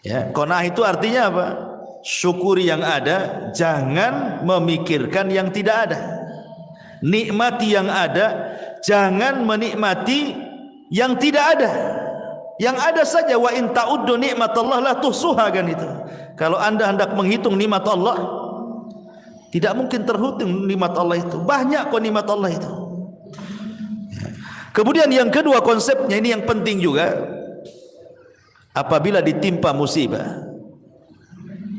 Ya, qanaah itu artinya apa? Syukuri yang ada, jangan memikirkan yang tidak ada. Nikmati yang ada, jangan menikmati yang tidak ada. Yang ada saja, wa in ta'uddu nikmatallah la tuhsuha, kan itu. Kalau Anda hendak menghitung nikmat Allah, Tidak mungkin terhitung nikmat Allah itu. Banyak kok nikmat Allah itu. Kemudian yang kedua konsepnya ini yang penting juga. Apabila ditimpa musibah,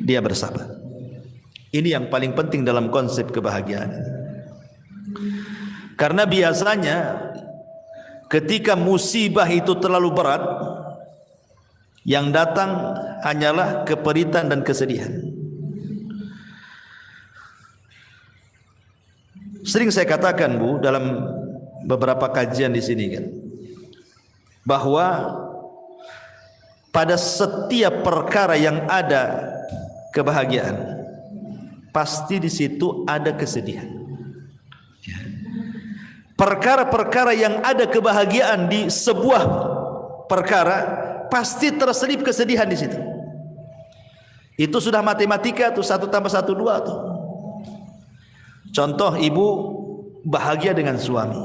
dia bersabar. Ini yang paling penting dalam konsep kebahagiaan. Karena biasanya ketika musibah itu terlalu berat, yang datang hanyalah keperitan dan kesedihan. Sering saya katakan, Bu, dalam beberapa kajian di sini kan, bahwa pada setiap perkara yang ada kebahagiaan, pasti di situ ada kesedihan. Perkara-perkara yang ada kebahagiaan di sebuah perkara, pasti terselip kesedihan di situ. Itu sudah matematika tuh, 1 tambah 1 2 tuh. Contoh, ibu bahagia dengan suami,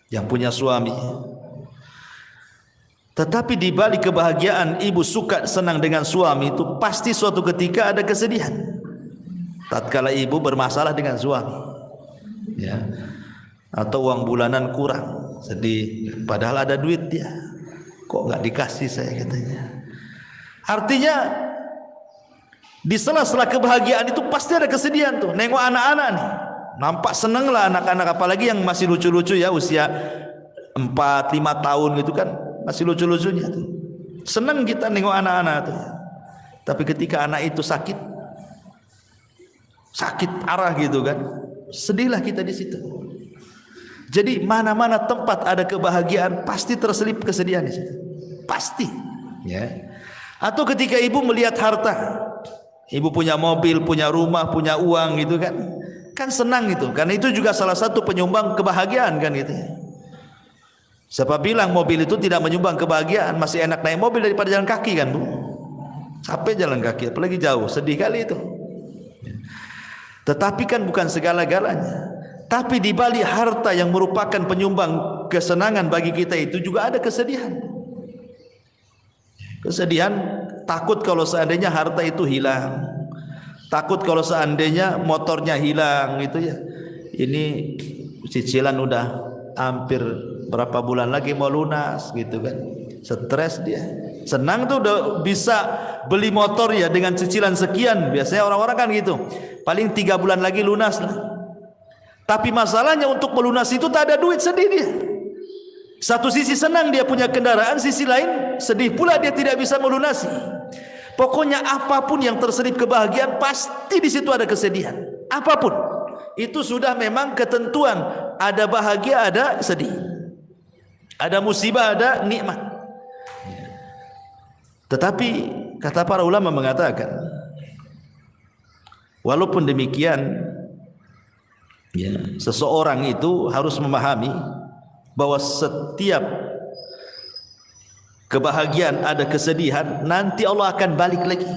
yang punya suami. Tetapi di balik kebahagiaan ibu suka senang dengan suami itu, pasti suatu ketika ada kesedihan. Tatkala ibu bermasalah dengan suami, ya, atau uang bulanan kurang, sedih. Padahal ada duit dia, kok nggak dikasih saya, katanya. Artinya di sela-sela kebahagiaan itu pasti ada kesedihan tuh. Nengok anak-anak nih, nampak seneng lah anak-anak, apalagi yang masih lucu-lucu ya, usia 4-5 tahun gitu kan, masih lucu-lucunya tuh. Seneng kita nengok anak-anak tuh. Tapi ketika anak itu sakit parah gitu kan, sedihlah kita di situ. Jadi mana-mana tempat ada kebahagiaan, pasti terselip kesedihan di situ. Pasti, ya. Atau ketika ibu melihat harta, ibu punya mobil, punya rumah, punya uang gitu kan, kan senang itu, karena itu juga salah satu penyumbang kebahagiaan kan gitu. Siapa bilang mobil itu tidak menyumbang kebahagiaan? Masih enak naik mobil daripada jalan kaki kan, Bu? Capek jalan kaki, apalagi jauh, sedih kali itu. Tetapi kan bukan segala-galanya. Tapi di balik harta yang merupakan penyumbang kesenangan bagi kita itu juga ada kesedihan. Kesedihan, takut kalau seandainya harta itu hilang, takut kalau seandainya motornya hilang gitu ya. Ini cicilan udah hampir berapa bulan lagi mau lunas gitu kan. Stres dia. Senang tuh udah bisa beli motor ya dengan cicilan sekian. Biasanya orang-orang kan gitu, paling 3 bulan lagi lunas lah. Tapi masalahnya untuk melunasi itu tak ada duit, sedih dia. Satu sisi senang dia punya kendaraan, sisi lain sedih pula dia tidak bisa melunasi. Pokoknya apapun yang terselip kebahagiaan, pasti di situ ada kesedihan. Apapun itu sudah memang ketentuan, ada bahagia, ada sedih, ada musibah, ada nikmat. Tetapi kata para ulama mengatakan, walaupun demikian, ya, seseorang itu harus memahami bahwa setiap kebahagiaan ada kesedihan, nanti Allah akan balik lagi.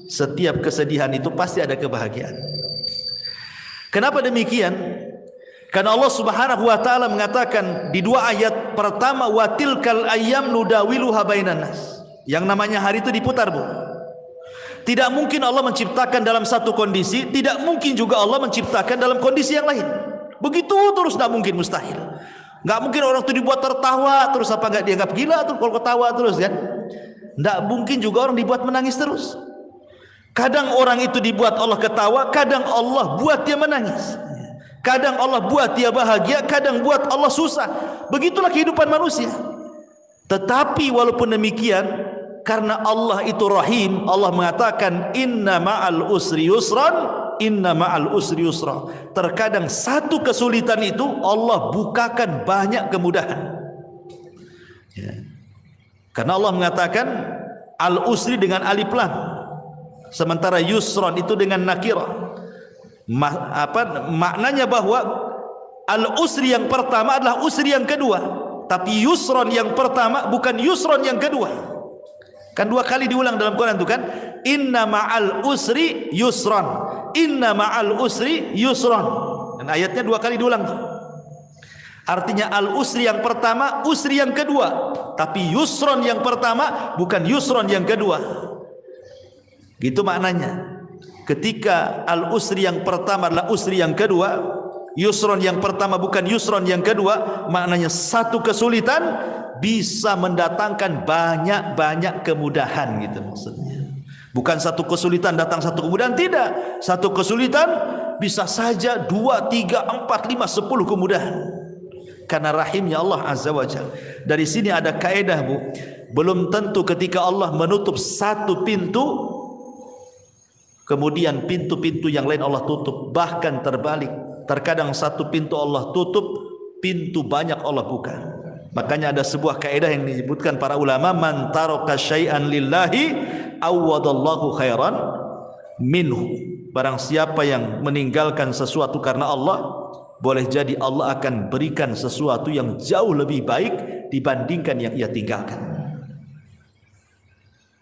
Setiap kesedihan itu pasti ada kebahagiaan. Kenapa demikian? Karena Allah Subhanahu wa taala mengatakan di 2 ayat pertama, wa tilkal ayyam nudawiluha bainan nas. Yang namanya hari itu diputar, Bu. Tidak mungkin Allah menciptakan dalam satu kondisi, tidak mungkin juga Allah menciptakan dalam kondisi yang lain. Begitu terus, tidak mungkin, mustahil. Nggak mungkin orang itu dibuat tertawa terus, apa nggak dianggap gila tuh kalau ketawa terus kan? Nggak mungkin juga orang dibuat menangis terus. Kadang orang itu dibuat Allah ketawa, kadang Allah buat dia menangis. Kadang Allah buat dia bahagia, kadang buat Allah susah. Begitulah kehidupan manusia. Tetapi walaupun demikian, karena Allah itu rahim, Allah mengatakan inna ma'al usri yusran, inna ma'al usri yusra. Terkadang satu kesulitan itu Allah bukakan banyak kemudahan, ya. Karena Allah mengatakan al usri dengan alif lam, sementara yusran itu dengan nakirah. Maknanya bahwa al usri yang pertama adalah usri yang kedua, tapi yusran yang pertama bukan yusran yang kedua. Kan 2 kali diulang dalam Quran itu kan, inna ma'al usri yusran, inna ma'al usri yusran. Dan ayatnya 2 kali diulang tuh. Artinya al usri yang pertama, usri yang kedua, tapi yusran yang pertama bukan yusran yang kedua. Gitu maknanya. ketika al-usri yang pertama adalah usri yang kedua, yusron yang pertama bukan yusron yang kedua, maknanya satu kesulitan bisa mendatangkan banyak-banyak kemudahan gitu maksudnya. Bukan satu kesulitan datang satu kemudahan, tidak. Satu kesulitan bisa saja 2, 3, 4, 5, 10 kemudahan. Karena rahimnya Allah Azza wa Jalla. Dari sini ada kaedah, Bu. Belum tentu ketika Allah menutup satu pintu, kemudian pintu-pintu yang lain Allah tutup. Bahkan terbalik. Terkadang satu pintu Allah tutup, pintu banyak Allah buka. Makanya ada sebuah kaedah yang disebutkan para ulama, man taraka syai'an lillahi awwadallahu khairan minhu. Barang siapa yang meninggalkan sesuatu karena Allah, boleh jadi Allah akan berikan sesuatu yang jauh lebih baik dibandingkan yang ia tinggalkan.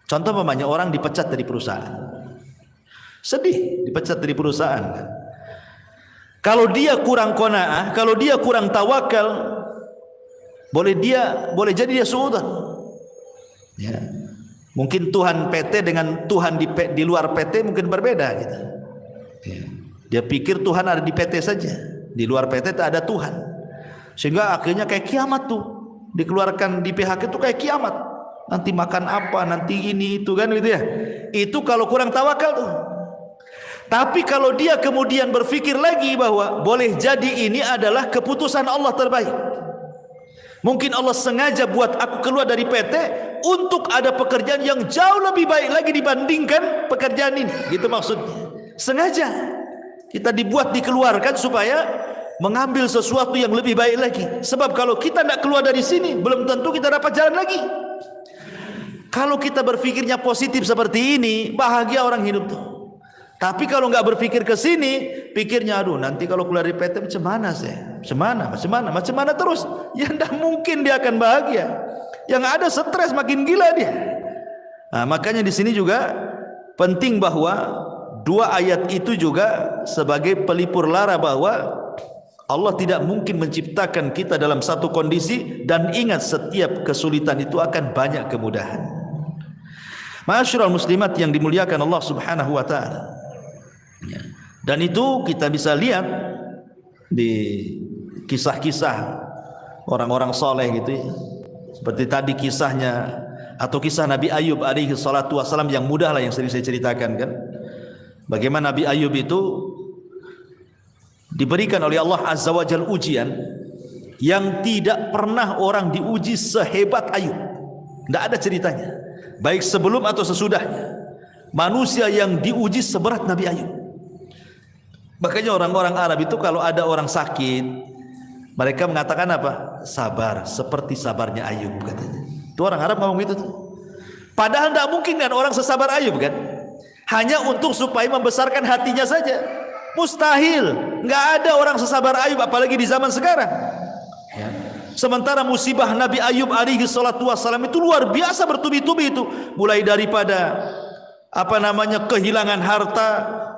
Contoh umpamanya orang dipecat dari perusahaan. Sedih dipecat dari perusahaan kan. Kalau dia kurang qanaah, kalau dia kurang tawakal, boleh jadi dia suudzon. Ya. Mungkin Tuhan PT dengan Tuhan di luar PT mungkin berbeda gitu. Ya. Dia pikir Tuhan ada di PT saja, di luar PT tak ada Tuhan. Sehingga akhirnya kayak kiamat tuh. Dikeluarkan di PHK itu kayak kiamat. Nanti makan apa, nanti ini itu kan gitu ya. Itu kalau kurang tawakal tuh. Tapi kalau dia kemudian berpikir lagi bahwa boleh jadi ini adalah keputusan Allah terbaik. Mungkin Allah sengaja buat aku keluar dari PT untuk ada pekerjaan yang jauh lebih baik lagi dibandingkan pekerjaan ini. Gitu maksudnya. Sengaja kita dibuat dikeluarkan supaya mengambil sesuatu yang lebih baik lagi. Sebab kalau kita tidak keluar dari sini, belum tentu kita dapat jalan lagi. Kalau kita berpikirnya positif seperti ini, bahagia orang hidup tuh. Tapi kalau nggak berpikir ke sini, pikirnya aduh nanti kalau keluar dari PT macam mana saya? Macam mana terus? Ya tidak mungkin dia akan bahagia. Yang ada stres makin gila dia. Nah, makanya di sini juga penting bahwa dua ayat itu juga sebagai pelipur lara bahwa Allah tidak mungkin menciptakan kita dalam satu kondisi, dan ingat setiap kesulitan itu akan banyak kemudahan. Ma'asyiral muslimat yang dimuliakan Allah Subhanahu wa taala. Ya. Dan itu kita bisa lihat di kisah-kisah orang-orang soleh gitu ya. Seperti tadi kisahnya atau kisah Nabi Ayub alaihi salatu wasalam yang mudah lah yang sering saya ceritakan kan. Bagaimana Nabi Ayub itu diberikan oleh Allah Azza wa Jalla ujian yang tidak pernah orang diuji sehebat Ayub. Tidak ada ceritanya. Baik sebelum atau sesudahnya. Manusia yang diuji seberat Nabi Ayub. Makanya orang-orang Arab itu kalau ada orang sakit, mereka mengatakan apa? Sabar, seperti sabarnya Ayub katanya. Itu orang Arab ngomong gitu tuh. Padahal tidak mungkin kan orang sesabar Ayub kan? Hanya untuk supaya membesarkan hatinya saja. Mustahil. Nggak ada orang sesabar Ayub apalagi di zaman sekarang. Ya. Sementara musibah Nabi Ayub alaihi salatu wassalam itu luar biasa bertubi-tubi itu. Mulai daripada kehilangan harta,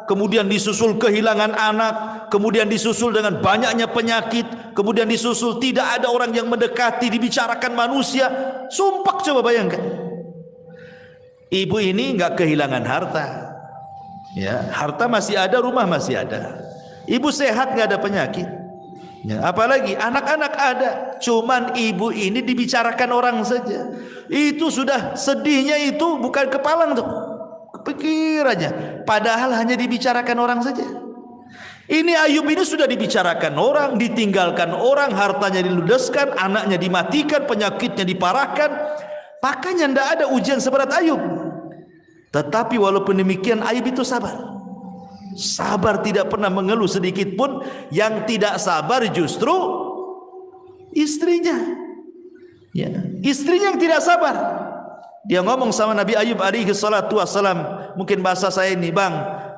kemudian disusul kehilangan anak, kemudian disusul dengan banyaknya penyakit, kemudian disusul tidak ada orang yang mendekati, dibicarakan manusia. Sumpah, coba bayangkan. Ibu ini nggak kehilangan harta, ya, harta masih ada, rumah masih ada, ibu sehat, nggak ada penyakit, ya, apalagi anak-anak ada, cuman ibu ini dibicarakan orang saja. Itu sudah sedihnya itu bukan kepalang tuh. Pikirannya, padahal hanya dibicarakan orang saja. Ini Ayub ini sudah dibicarakan orang, ditinggalkan orang, hartanya diludeskan, anaknya dimatikan, penyakitnya diparahkan. Makanya tidak ada ujian seberat Ayub. Tetapi walaupun demikian Ayub itu sabar. Sabar, tidak pernah mengeluh sedikit pun. Yang tidak sabar justru istrinya. Ya, istrinya yang tidak sabar. Dia ngomong sama Nabi Ayub alaihi salatu wassalam, mungkin bahasa saya ini, bang,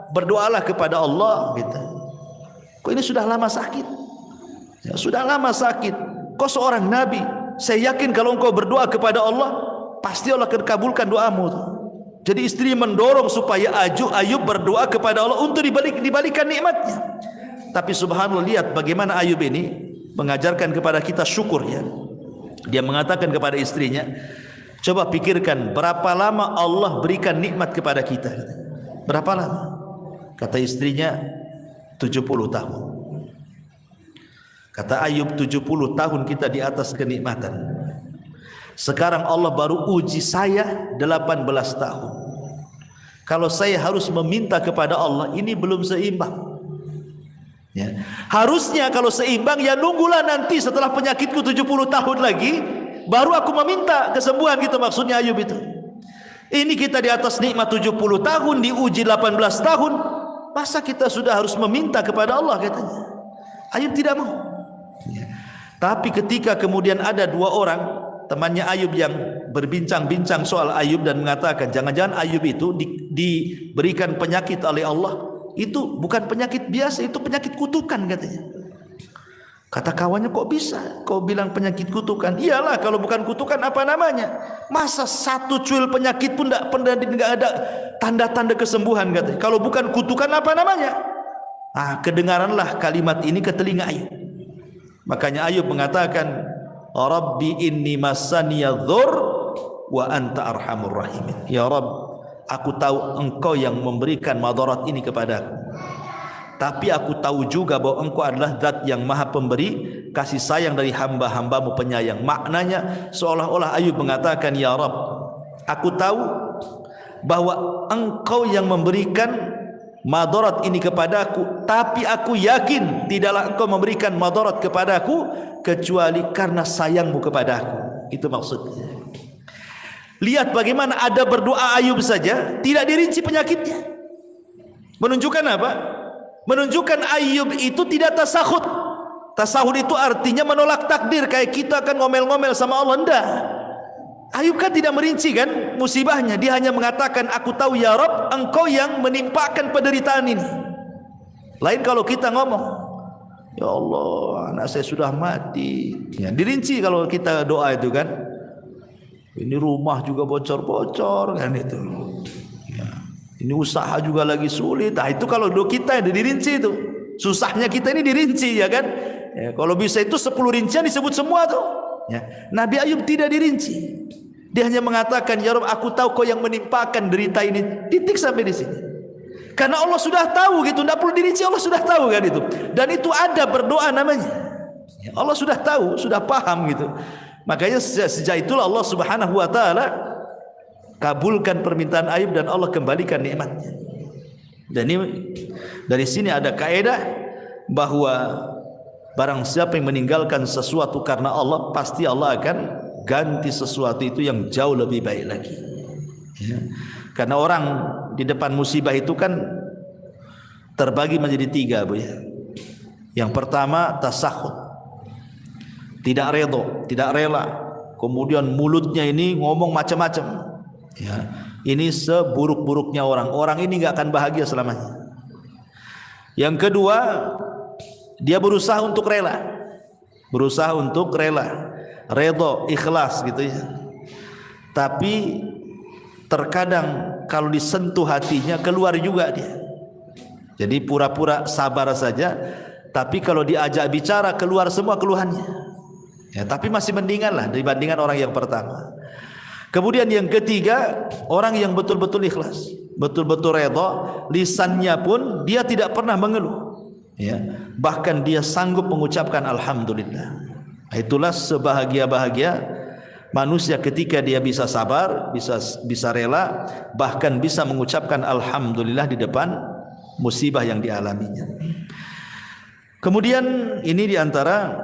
berdoalah kepada Allah gitu. Kok ini sudah lama sakit, ya, sudah lama sakit, kok seorang Nabi, saya yakin kalau engkau berdoa kepada Allah pasti Allah akan kabulkan doamu. Jadi istri mendorong supaya Ayub berdoa kepada Allah untuk dibalikan nikmatnya. Tapi subhanallah, lihat bagaimana Ayub ini mengajarkan kepada kita syukur ya. Dia mengatakan kepada istrinya, coba pikirkan berapa lama Allah berikan nikmat kepada kita. Berapa lama? Kata istrinya 70 tahun. Kata Ayub, 70 tahun kita di atas kenikmatan. Sekarang Allah baru uji saya 18 tahun. Kalau saya harus meminta kepada Allah, ini belum seimbang. Ya. Harusnya kalau seimbang, ya nunggulah nanti setelah penyakitku 70 tahun lagi, baru aku meminta kesembuhan, gitu maksudnya Ayub itu. Ini kita di atas nikmat 70 tahun, diuji 18 tahun, masa kita sudah harus meminta kepada Allah, katanya. Ayub tidak mau. Ya. Tapi ketika kemudian ada dua orang temannya Ayub yang berbincang-bincang soal Ayub dan mengatakan jangan-jangan Ayub itu diberikan penyakit oleh Allah, itu bukan penyakit biasa, itu penyakit kutukan, katanya. Kata kawannya, kok bisa kau bilang penyakit kutukan? Iyalah, kalau bukan kutukan apa namanya? Masa satu cuil penyakit pun tidak ada tanda-tanda kesembuhan, katanya. Kalau bukan kutukan apa namanya? Kedengaranlah kalimat ini ke telinga Ayub. Makanya Ayub mengatakan, Rabbi inni massaniya dhur wa anta arhamur rahimin. Ya Rabb, aku tahu engkau yang memberikan madarat ini kepadaku, tapi aku tahu juga bahwa engkau adalah zat yang maha pemberi kasih sayang dari hamba-hambamu penyayang. Maknanya seolah-olah Ayub mengatakan, ya Rabb, aku tahu bahwa engkau yang memberikan madarat ini kepadaku, tapi aku yakin tidaklah engkau memberikan madarat kepadaku kecuali karena sayangmu kepadaku. Itu maksudnya. Lihat bagaimana ada berdoa Ayub saja tidak dirinci penyakitnya. Menunjukkan apa? Menunjukkan Ayub itu tidak tasahud. Tasahud itu artinya menolak takdir, kayak kita kan ngomel-ngomel sama Allah. Enggak. Ayub kan tidak merinci kan musibahnya, dia hanya mengatakan, aku tahu ya Rabb, engkau yang menimpakan penderitaan ini. Lain kalau kita ngomong, ya Allah, anak saya sudah mati, ya, dirinci kalau kita doa itu kan. Ini rumah juga bocor-bocor kan itu, ya, ini usaha juga lagi sulit. Itu kalau doa kita itu dirinci, itu susahnya kita ini dirinci, ya kan. Ya, kalau bisa itu 10 rincian disebut semua tuh, ya. Nabi Ayub tidak dirinci. Dia hanya mengatakan, ya Rabb, aku tahu kau yang menimpakan derita ini. Titik sampai di sini. Karena Allah sudah tahu gitu, tidak perlu dirinci, Allah sudah tahu kan itu. Dan itu ada berdoa namanya. Allah sudah tahu, sudah paham gitu. Makanya sejak itulah Allah Subhanahu wa taala kabulkan permintaan Ayub dan Allah kembalikan nikmatnya. Dan ini dari sini ada kaidah bahwa barang siapa yang meninggalkan sesuatu karena Allah, pasti Allah akan ganti sesuatu itu yang jauh lebih baik lagi, ya. Karena orang di depan musibah itu kan terbagi menjadi 3, Bu, ya. Yang pertama tasahud, tidak redha, tidak rela, kemudian mulutnya ini ngomong macam-macam, ya. Ini seburuk-buruknya orang ini nggak akan bahagia selamanya. Yang kedua, dia berusaha untuk rela, redha, ikhlas gitu ya. Tapi terkadang kalau disentuh hatinya keluar juga dia. Jadi pura-pura sabar saja, tapi kalau diajak bicara keluar semua keluhannya. Ya, tapi masih mendingan lah dibandingkan orang yang pertama. Kemudian yang ketiga, orang yang betul-betul ikhlas, betul-betul redha, lisannya pun dia tidak pernah mengeluh, ya. Bahkan dia sanggup mengucapkan alhamdulillah. Itulah sebahagia-bahagia manusia ketika dia bisa sabar, bisa rela, bahkan bisa mengucapkan alhamdulillah di depan musibah yang dialaminya. Kemudian ini diantara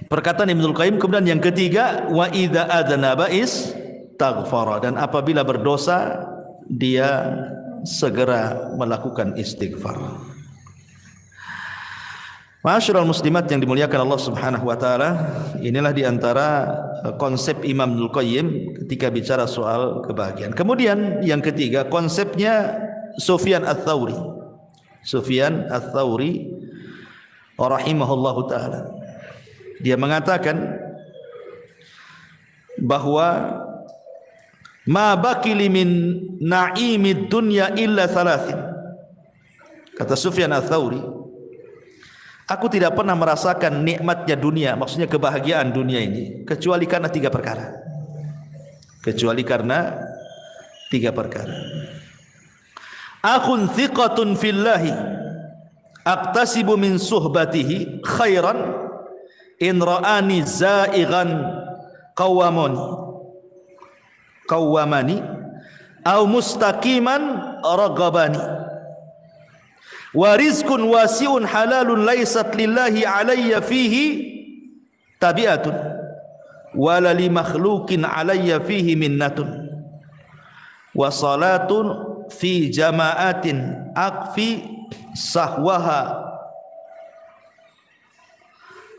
perkataan Ibnul Qayyim. Kemudian yang ketiga, wa idza adnaba istaghfara, dan apabila berdosa dia segera melakukan istighfar. Ma'asyiral muslimat yang dimuliakan Allah Subhanahu wa taala, inilah diantara konsep Imam Ibnul Qayyim ketika bicara soal kebahagiaan. Kemudian yang ketiga, konsepnya Sufyan Ats-Tsauri. Sufyan Ats-Tsauri rahimahullahu taala. Dia mengatakan bahwa ma baqili min na'imid dunya illa thalathin. Kata Sufyan Ats-Tsauri, aku tidak pernah merasakan nikmatnya dunia, maksudnya kebahagiaan dunia ini, kecuali karena 3 perkara. Kecuali karena 3 perkara. akhun thiqatun fillahi aqtasibu min suhbatihi khairan in ra'ani za'ighan qawwamani aw mustaqiman ragabani wa rizqun wasi'un halalun laysat lillahi alayya fihi tabi'atun wala li makhluqin alayya fihi minnatun wa salatun fi jama'atin akfi sahwaha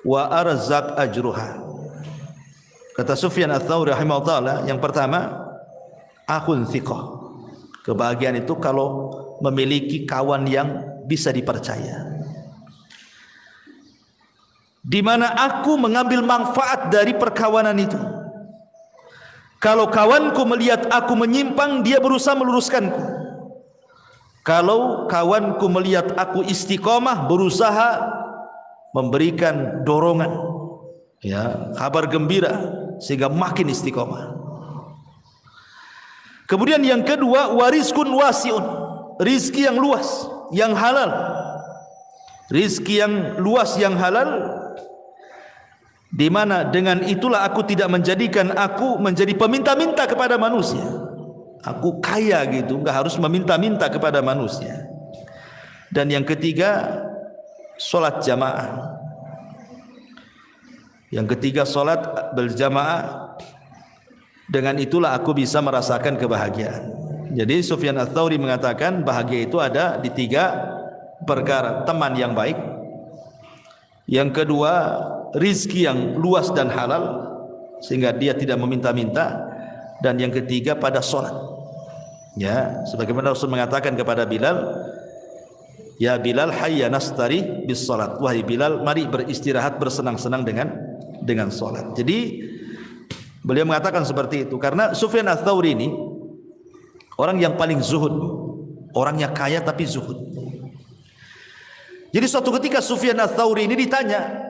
wa arzaq ajruha. Kata Sufyan Ats-Tsauri rahimahullah, yang pertama akhun thiqah. Kebahagiaan itu kalau memiliki kawan yang bisa dipercaya, di mana aku mengambil manfaat dari perkawanan itu. Kalau kawanku melihat aku menyimpang, dia berusaha meluruskanku. Kalau kawanku melihat aku istiqomah, berusaha memberikan dorongan, ya, kabar gembira sehingga makin istiqomah. Kemudian yang kedua, warizkun wasiun, rizki yang luas, yang halal. Rizki yang luas, yang halal, di mana dengan itulah aku tidak menjadikan aku menjadi peminta-minta kepada manusia. Aku kaya gitu, enggak harus meminta-minta kepada manusia. Dan yang ketiga, salat jamaah. Yang ketiga, salat berjamaah. Dengan itulah aku bisa merasakan kebahagiaan. Jadi Sufyan Ats-Tsauri mengatakan bahagia itu ada di 3 perkara. Teman yang baik, yang kedua rizki yang luas dan halal sehingga dia tidak meminta-minta, dan yang ketiga pada sholat, ya, sebagaimana Rasul mengatakan kepada Bilal, ya Bilal hayya nastari bis sholat, wahai Bilal, mari beristirahat, bersenang-senang dengan sholat. Jadi beliau mengatakan seperti itu karena Sufyan Ats-Tsauri ini orang yang paling zuhud, orangnya kaya tapi zuhud. Jadi suatu ketika Sufyan Ats-Tsauri ini ditanya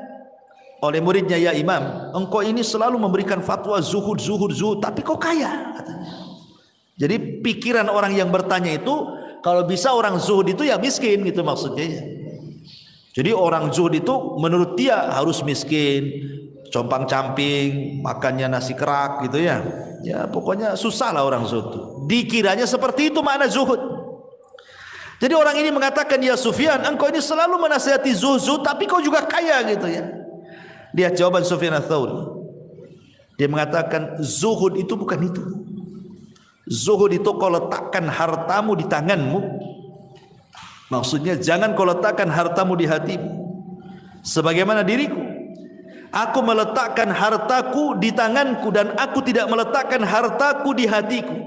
oleh muridnya, ya Imam, engkau ini selalu memberikan fatwa zuhud, tapi kok kaya, katanya. Jadi pikiran orang yang bertanya itu, kalau bisa orang zuhud itu ya miskin gitu maksudnya ya. Jadi orang zuhud itu menurut dia harus miskin, compang-camping, makannya nasi kerak gitu ya. Ya pokoknya susah lah orang zuhud. Dikiranya seperti itu makna zuhud. Jadi orang ini mengatakan, ya Sufyan, engkau ini selalu menasihati zuhud, tapi kau juga kaya gitu ya. Lihat jawaban Sufyan Ats-Tsauri. Dia mengatakan zuhud itu bukan itu. Zuhud itu kau letakkan hartamu di tanganmu. Maksudnya jangan kau letakkan hartamu di hatimu. Sebagaimana diriku, aku meletakkan hartaku di tanganku dan aku tidak meletakkan hartaku di hatiku.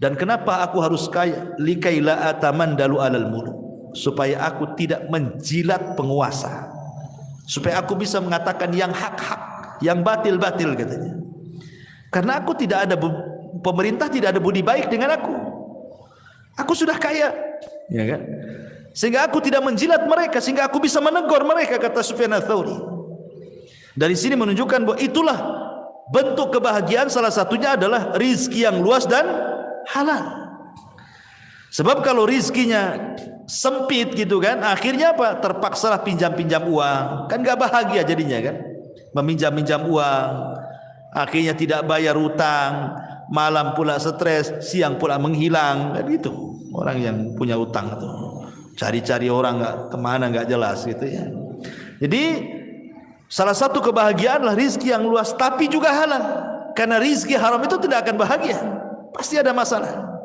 Dan kenapa aku harus kaya? Likaila atamandalu alal muluk, supaya aku tidak menjilat penguasa, supaya aku bisa mengatakan yang hak-hak, yang batil-batil katanya. Karena aku tidak ada, pemerintah tidak ada budi baik dengan aku. Aku sudah kaya, ya kan? Sehingga aku tidak menjilat mereka, sehingga aku bisa menegur mereka, kata Sufyan Ats-Tsauri. Dari sini menunjukkan bahwa itulah bentuk kebahagiaan, salah satunya adalah rizki yang luas dan halal. Sebab kalau rizkinya sempit gitu kan, akhirnya apa? Terpaksalah pinjam-pinjam uang, kan gak bahagia jadinya kan. Meminjam-minjam uang, akhirnya tidak bayar utang, malam pula stres, siang pula menghilang, kan gitu. Orang yang punya utang itu cari-cari orang nggak kemana, nggak jelas gitu ya. Jadi salah satu kebahagiaan adalah rizki yang luas tapi juga halal. Karena rizki haram itu tidak akan bahagia, pasti ada masalah.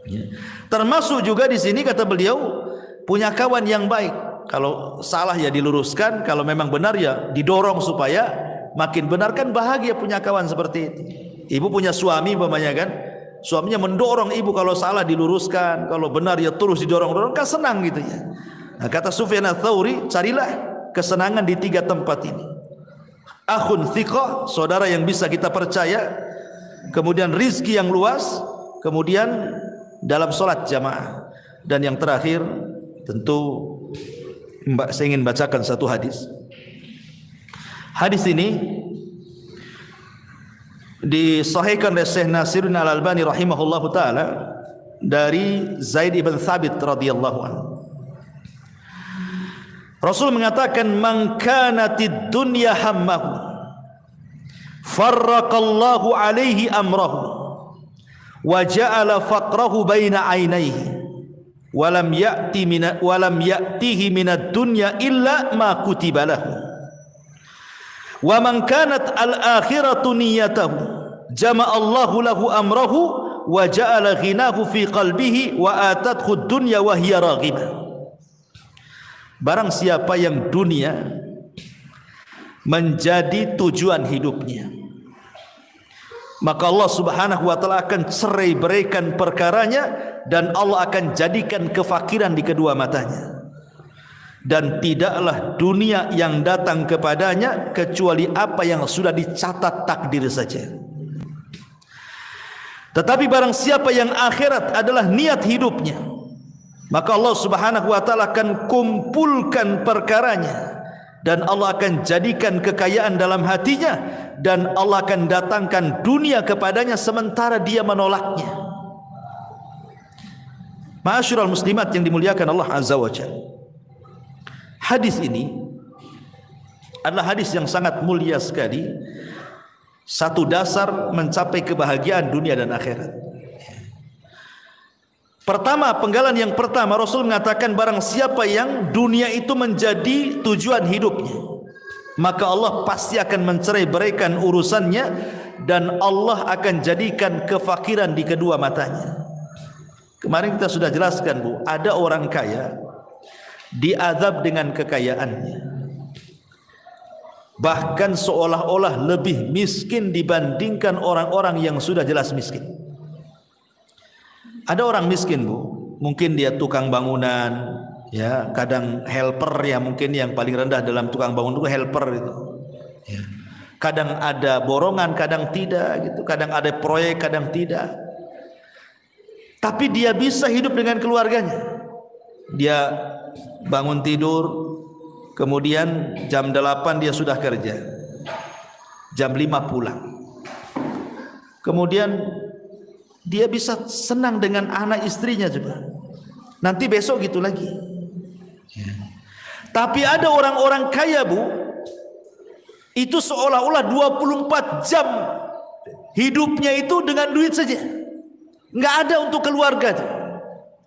Ya. Termasuk juga di sini kata beliau, punya kawan yang baik. Kalau salah ya diluruskan, kalau memang benar ya didorong supaya makin benar, kan bahagia punya kawan seperti itu. Ibu punya suami umpamanya kan, suaminya mendorong ibu, kalau salah diluruskan, kalau benar ya terus didorong-dorong, kan senang gitu ya. Nah, kata Sufyan Ats-Tsauri, carilah kesenangan di 3 tempat ini. Akhun thiqah, saudara yang bisa kita percaya, kemudian rizki yang luas, kemudian dalam sholat jamaah, dan yang terakhir tentu saya ingin bacakan satu hadis. Hadis ini disahihkan oleh Syekh Nasiruddin Al-Albani rahimahullahu taala dari Zaid ibn Thabit radhiyallahu anhu. Rasul mengatakan, "Man kanatid dunya hammahu, farraqallahu alaihi amrahu, wa ja'ala faqrahu baina 'ainaihi, wa lam ya'tihi minad dunya illa ma kutiba lahu. Wa man kanat al-akhiratu niyyatahu, jama'allahu lahu amrahu, wa ja'ala ghinahu fi qalbihi, wa atathu ad-dunya wa hiya raghibah." Barang siapa yang dunia menjadi tujuan hidupnya, maka Allah Subhanahu wa taala akan cerai beraikan perkaranya, dan Allah akan jadikan kefakiran di kedua matanya, dan tidaklah dunia yang datang kepadanya kecuali apa yang sudah dicatat takdir saja. Tetapi barang siapa yang akhirat adalah niat hidupnya, maka Allah Subhanahu wa taala akan kumpulkan perkaranya, dan Allah akan jadikan kekayaan dalam hatinya, dan Allah akan datangkan dunia kepadanya sementara dia menolaknya. Ma'asyiral muslimat yang dimuliakan Allah Azza wa Jalla, hadis ini adalah hadis yang sangat mulia sekali, satu dasar mencapai kebahagiaan dunia dan akhirat. Pertama, penggalan yang pertama, Rasul mengatakan barang siapa yang dunia itu menjadi tujuan hidupnya, maka Allah pasti akan mencerai beraikan urusannya, dan Allah akan jadikan kefakiran di kedua matanya. Kemarin kita sudah jelaskan, Bu, ada orang kaya diazab dengan kekayaannya, bahkan seolah-olah lebih miskin dibandingkan orang-orang yang sudah jelas miskin. Ada orang miskin, Bu, mungkin dia tukang bangunan, ya, kadang helper, ya, mungkin yang paling rendah dalam tukang bangunan itu helper itu. Ya. Kadang ada borongan, kadang tidak, gitu. Kadang ada proyek, kadang tidak. Tapi dia bisa hidup dengan keluarganya. Dia bangun tidur, kemudian jam 8 dia sudah kerja, jam 5 pulang. Kemudian dia bisa senang dengan anak istrinya juga. Nanti besok gitu lagi. Ya. Tapi ada orang-orang kaya, Bu, itu seolah-olah 24 jam hidupnya itu dengan duit saja, nggak ada untuk keluarga tuh.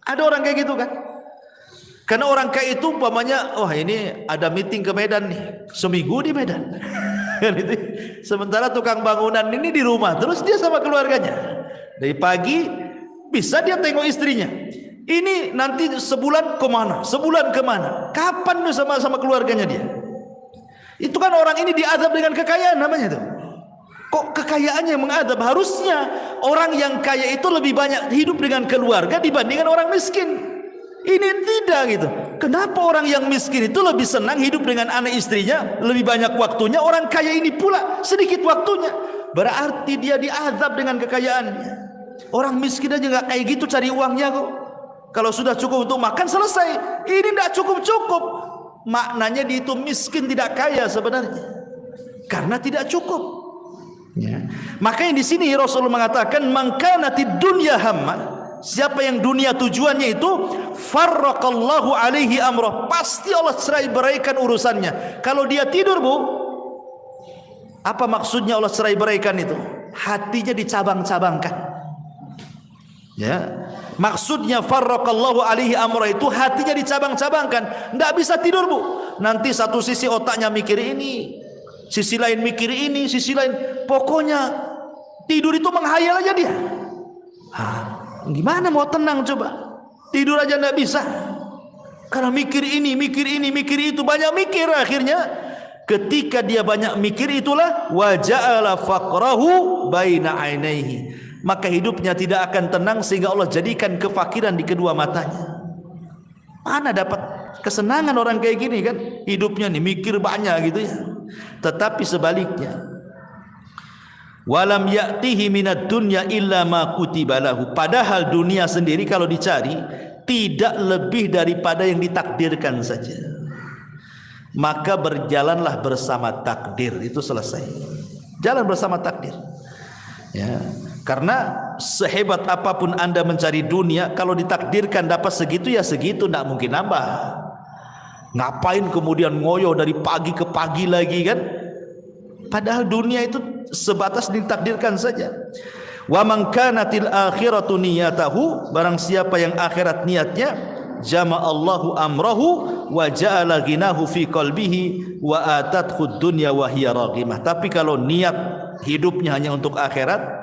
Ada orang kayak gitu kan? Karena orang kaya itu umpamanya, oh ini ada meeting ke Medan nih, seminggu di Medan. Sementara tukang bangunan ini di rumah terus dia sama keluarganya. Dari pagi bisa dia tengok istrinya. Ini nanti sebulan kemana? Sebulan kemana? Kapan tuh sama keluarganya dia? Itu kan orang ini diazab dengan kekayaan namanya tuh. Kok kekayaannya yang mengadab? Harusnya orang yang kaya itu lebih banyak hidup dengan keluarga dibandingkan orang miskin. Ini tidak gitu. Kenapa orang yang miskin itu lebih senang hidup dengan anak istrinya, lebih banyak waktunya? Orang kaya ini pula sedikit waktunya. Berarti dia diazab dengan kekayaannya. Orang miskin aja nggak kayak gitu cari uangnya kok. Kalau sudah cukup untuk makan selesai. Ini tidak cukup-cukup. Maknanya dia itu miskin, tidak kaya sebenarnya, karena tidak cukup. Ya. Makanya di sini Rasulullah mengatakan, "Man kanatid dunya hamma," siapa yang dunia tujuannya itu, farraqallahu alaihi amrah, pasti Allah cerai beraikan urusannya. Kalau dia tidur, Bu, apa maksudnya Allah cerai beraikan itu? Hatinya dicabang-cabangkan. Ya, maksudnya farraqallahu alaihi amra itu hatinya dicabang-cabangkan, tidak bisa tidur, Bu. Nanti satu sisi otaknya mikir ini, sisi lain mikir ini, sisi lain, pokoknya tidur itu menghayal aja dia. Gimana mau tenang coba? Tidur aja tidak bisa, karena mikir ini, mikir ini, mikir itu, banyak mikir. Akhirnya ketika dia banyak mikir itulah wa ja'ala faqrahu baina ainaihi, maka hidupnya tidak akan tenang sehingga Allah jadikan kefakiran di kedua matanya. Mana dapat kesenangan orang kayak gini kan? Hidupnya nih mikir banyak gitu ya. Tetapi sebaliknya, walam ya'tihi minad dunya illa ma kutiba lahu, padahal dunia sendiri kalau dicari tidak lebih daripada yang ditakdirkan saja. Maka berjalanlah bersama takdir, itu selesai. Jalan bersama takdir. Ya. Karena sehebat apapun Anda mencari dunia, kalau ditakdirkan dapat segitu ya segitu, tidak mungkin nambah. Ngapain kemudian ngoyo dari pagi ke pagi lagi kan? Padahal dunia itu sebatas ditakdirkan saja. Wa man kanatil akhiratu niyatahu, barang siapa yang akhirat niatnya, jama'allahu amrahu wa ja'ala ghinahu fi qalbihi wa atathu dunya wa hiya raghimah. Tapi kalau niat hidupnya hanya untuk akhirat,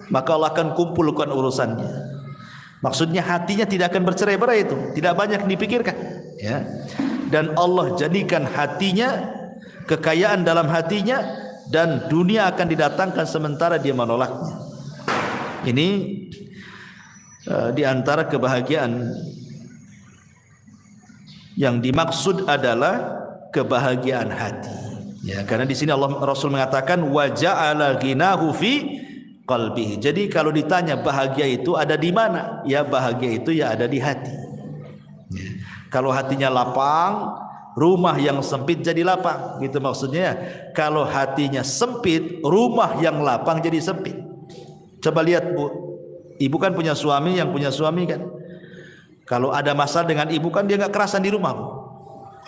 maka Allah akan kumpulkan urusannya. Maksudnya hatinya tidak akan bercerai-berai, itu tidak banyak dipikirkan, ya. Dan Allah jadikan hatinya, kekayaan dalam hatinya, dan dunia akan didatangkan sementara dia menolaknya. Ini di antara kebahagiaan yang dimaksud adalah kebahagiaan hati, ya. Karena di sini Allah Rasul mengatakan wa ja'ala ghinahu fi qalbihi. Jadi kalau ditanya bahagia itu ada di mana? Ya bahagia itu ya ada di hati. Ya. Kalau hatinya lapang, rumah yang sempit jadi lapang. Gitu maksudnya. Kalau hatinya sempit, rumah yang lapang jadi sempit. Coba lihat Bu, ibu kan punya suami, yang punya suami kan, kalau ada masalah dengan ibu kan dia nggak kerasan di rumah Bu.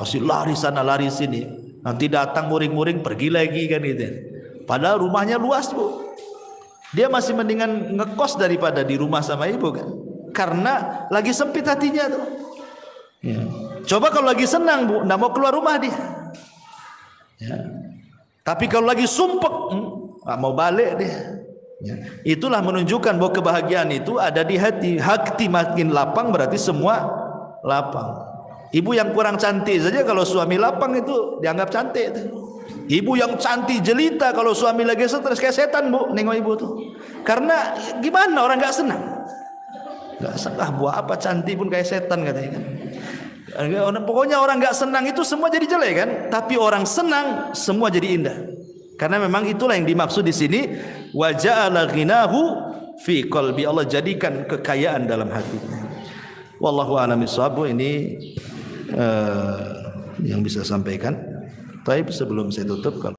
Pasti lari sana lari sini. Nanti datang muring-muring pergi lagi kan gitu. Padahal rumahnya luas Bu. Dia masih mendingan ngekos daripada di rumah sama ibu kan, karena lagi sempit hatinya tuh, ya. Coba kalau lagi senang Bu, nggak mau keluar rumah dia, ya. Tapi kalau lagi sumpek, nggak mau balik dia, ya. Itulah menunjukkan bahwa kebahagiaan itu ada di hati. Hati makin lapang berarti semua lapang. Ibu yang kurang cantik saja kalau suami lapang itu dianggap cantik tuh. Ibu yang cantik jelita kalau suami lagi stres kayak setan Bu, nengok ibu tuh. Karena gimana orang nggak senang? Nggak senang, buah apa cantik pun kayak setan katanya kan. Pokoknya orang nggak senang itu semua jadi jelek kan. Tapi orang senang semua jadi indah. Karena memang itulah yang dimaksud di sini. Wa ja'ala ghinahu fi qalbi. Allah jadikan kekayaan dalam hatinya. Wallahu a'lam bishawab. Ini yang bisa sampaikan. Tapi sebelum saya tutup,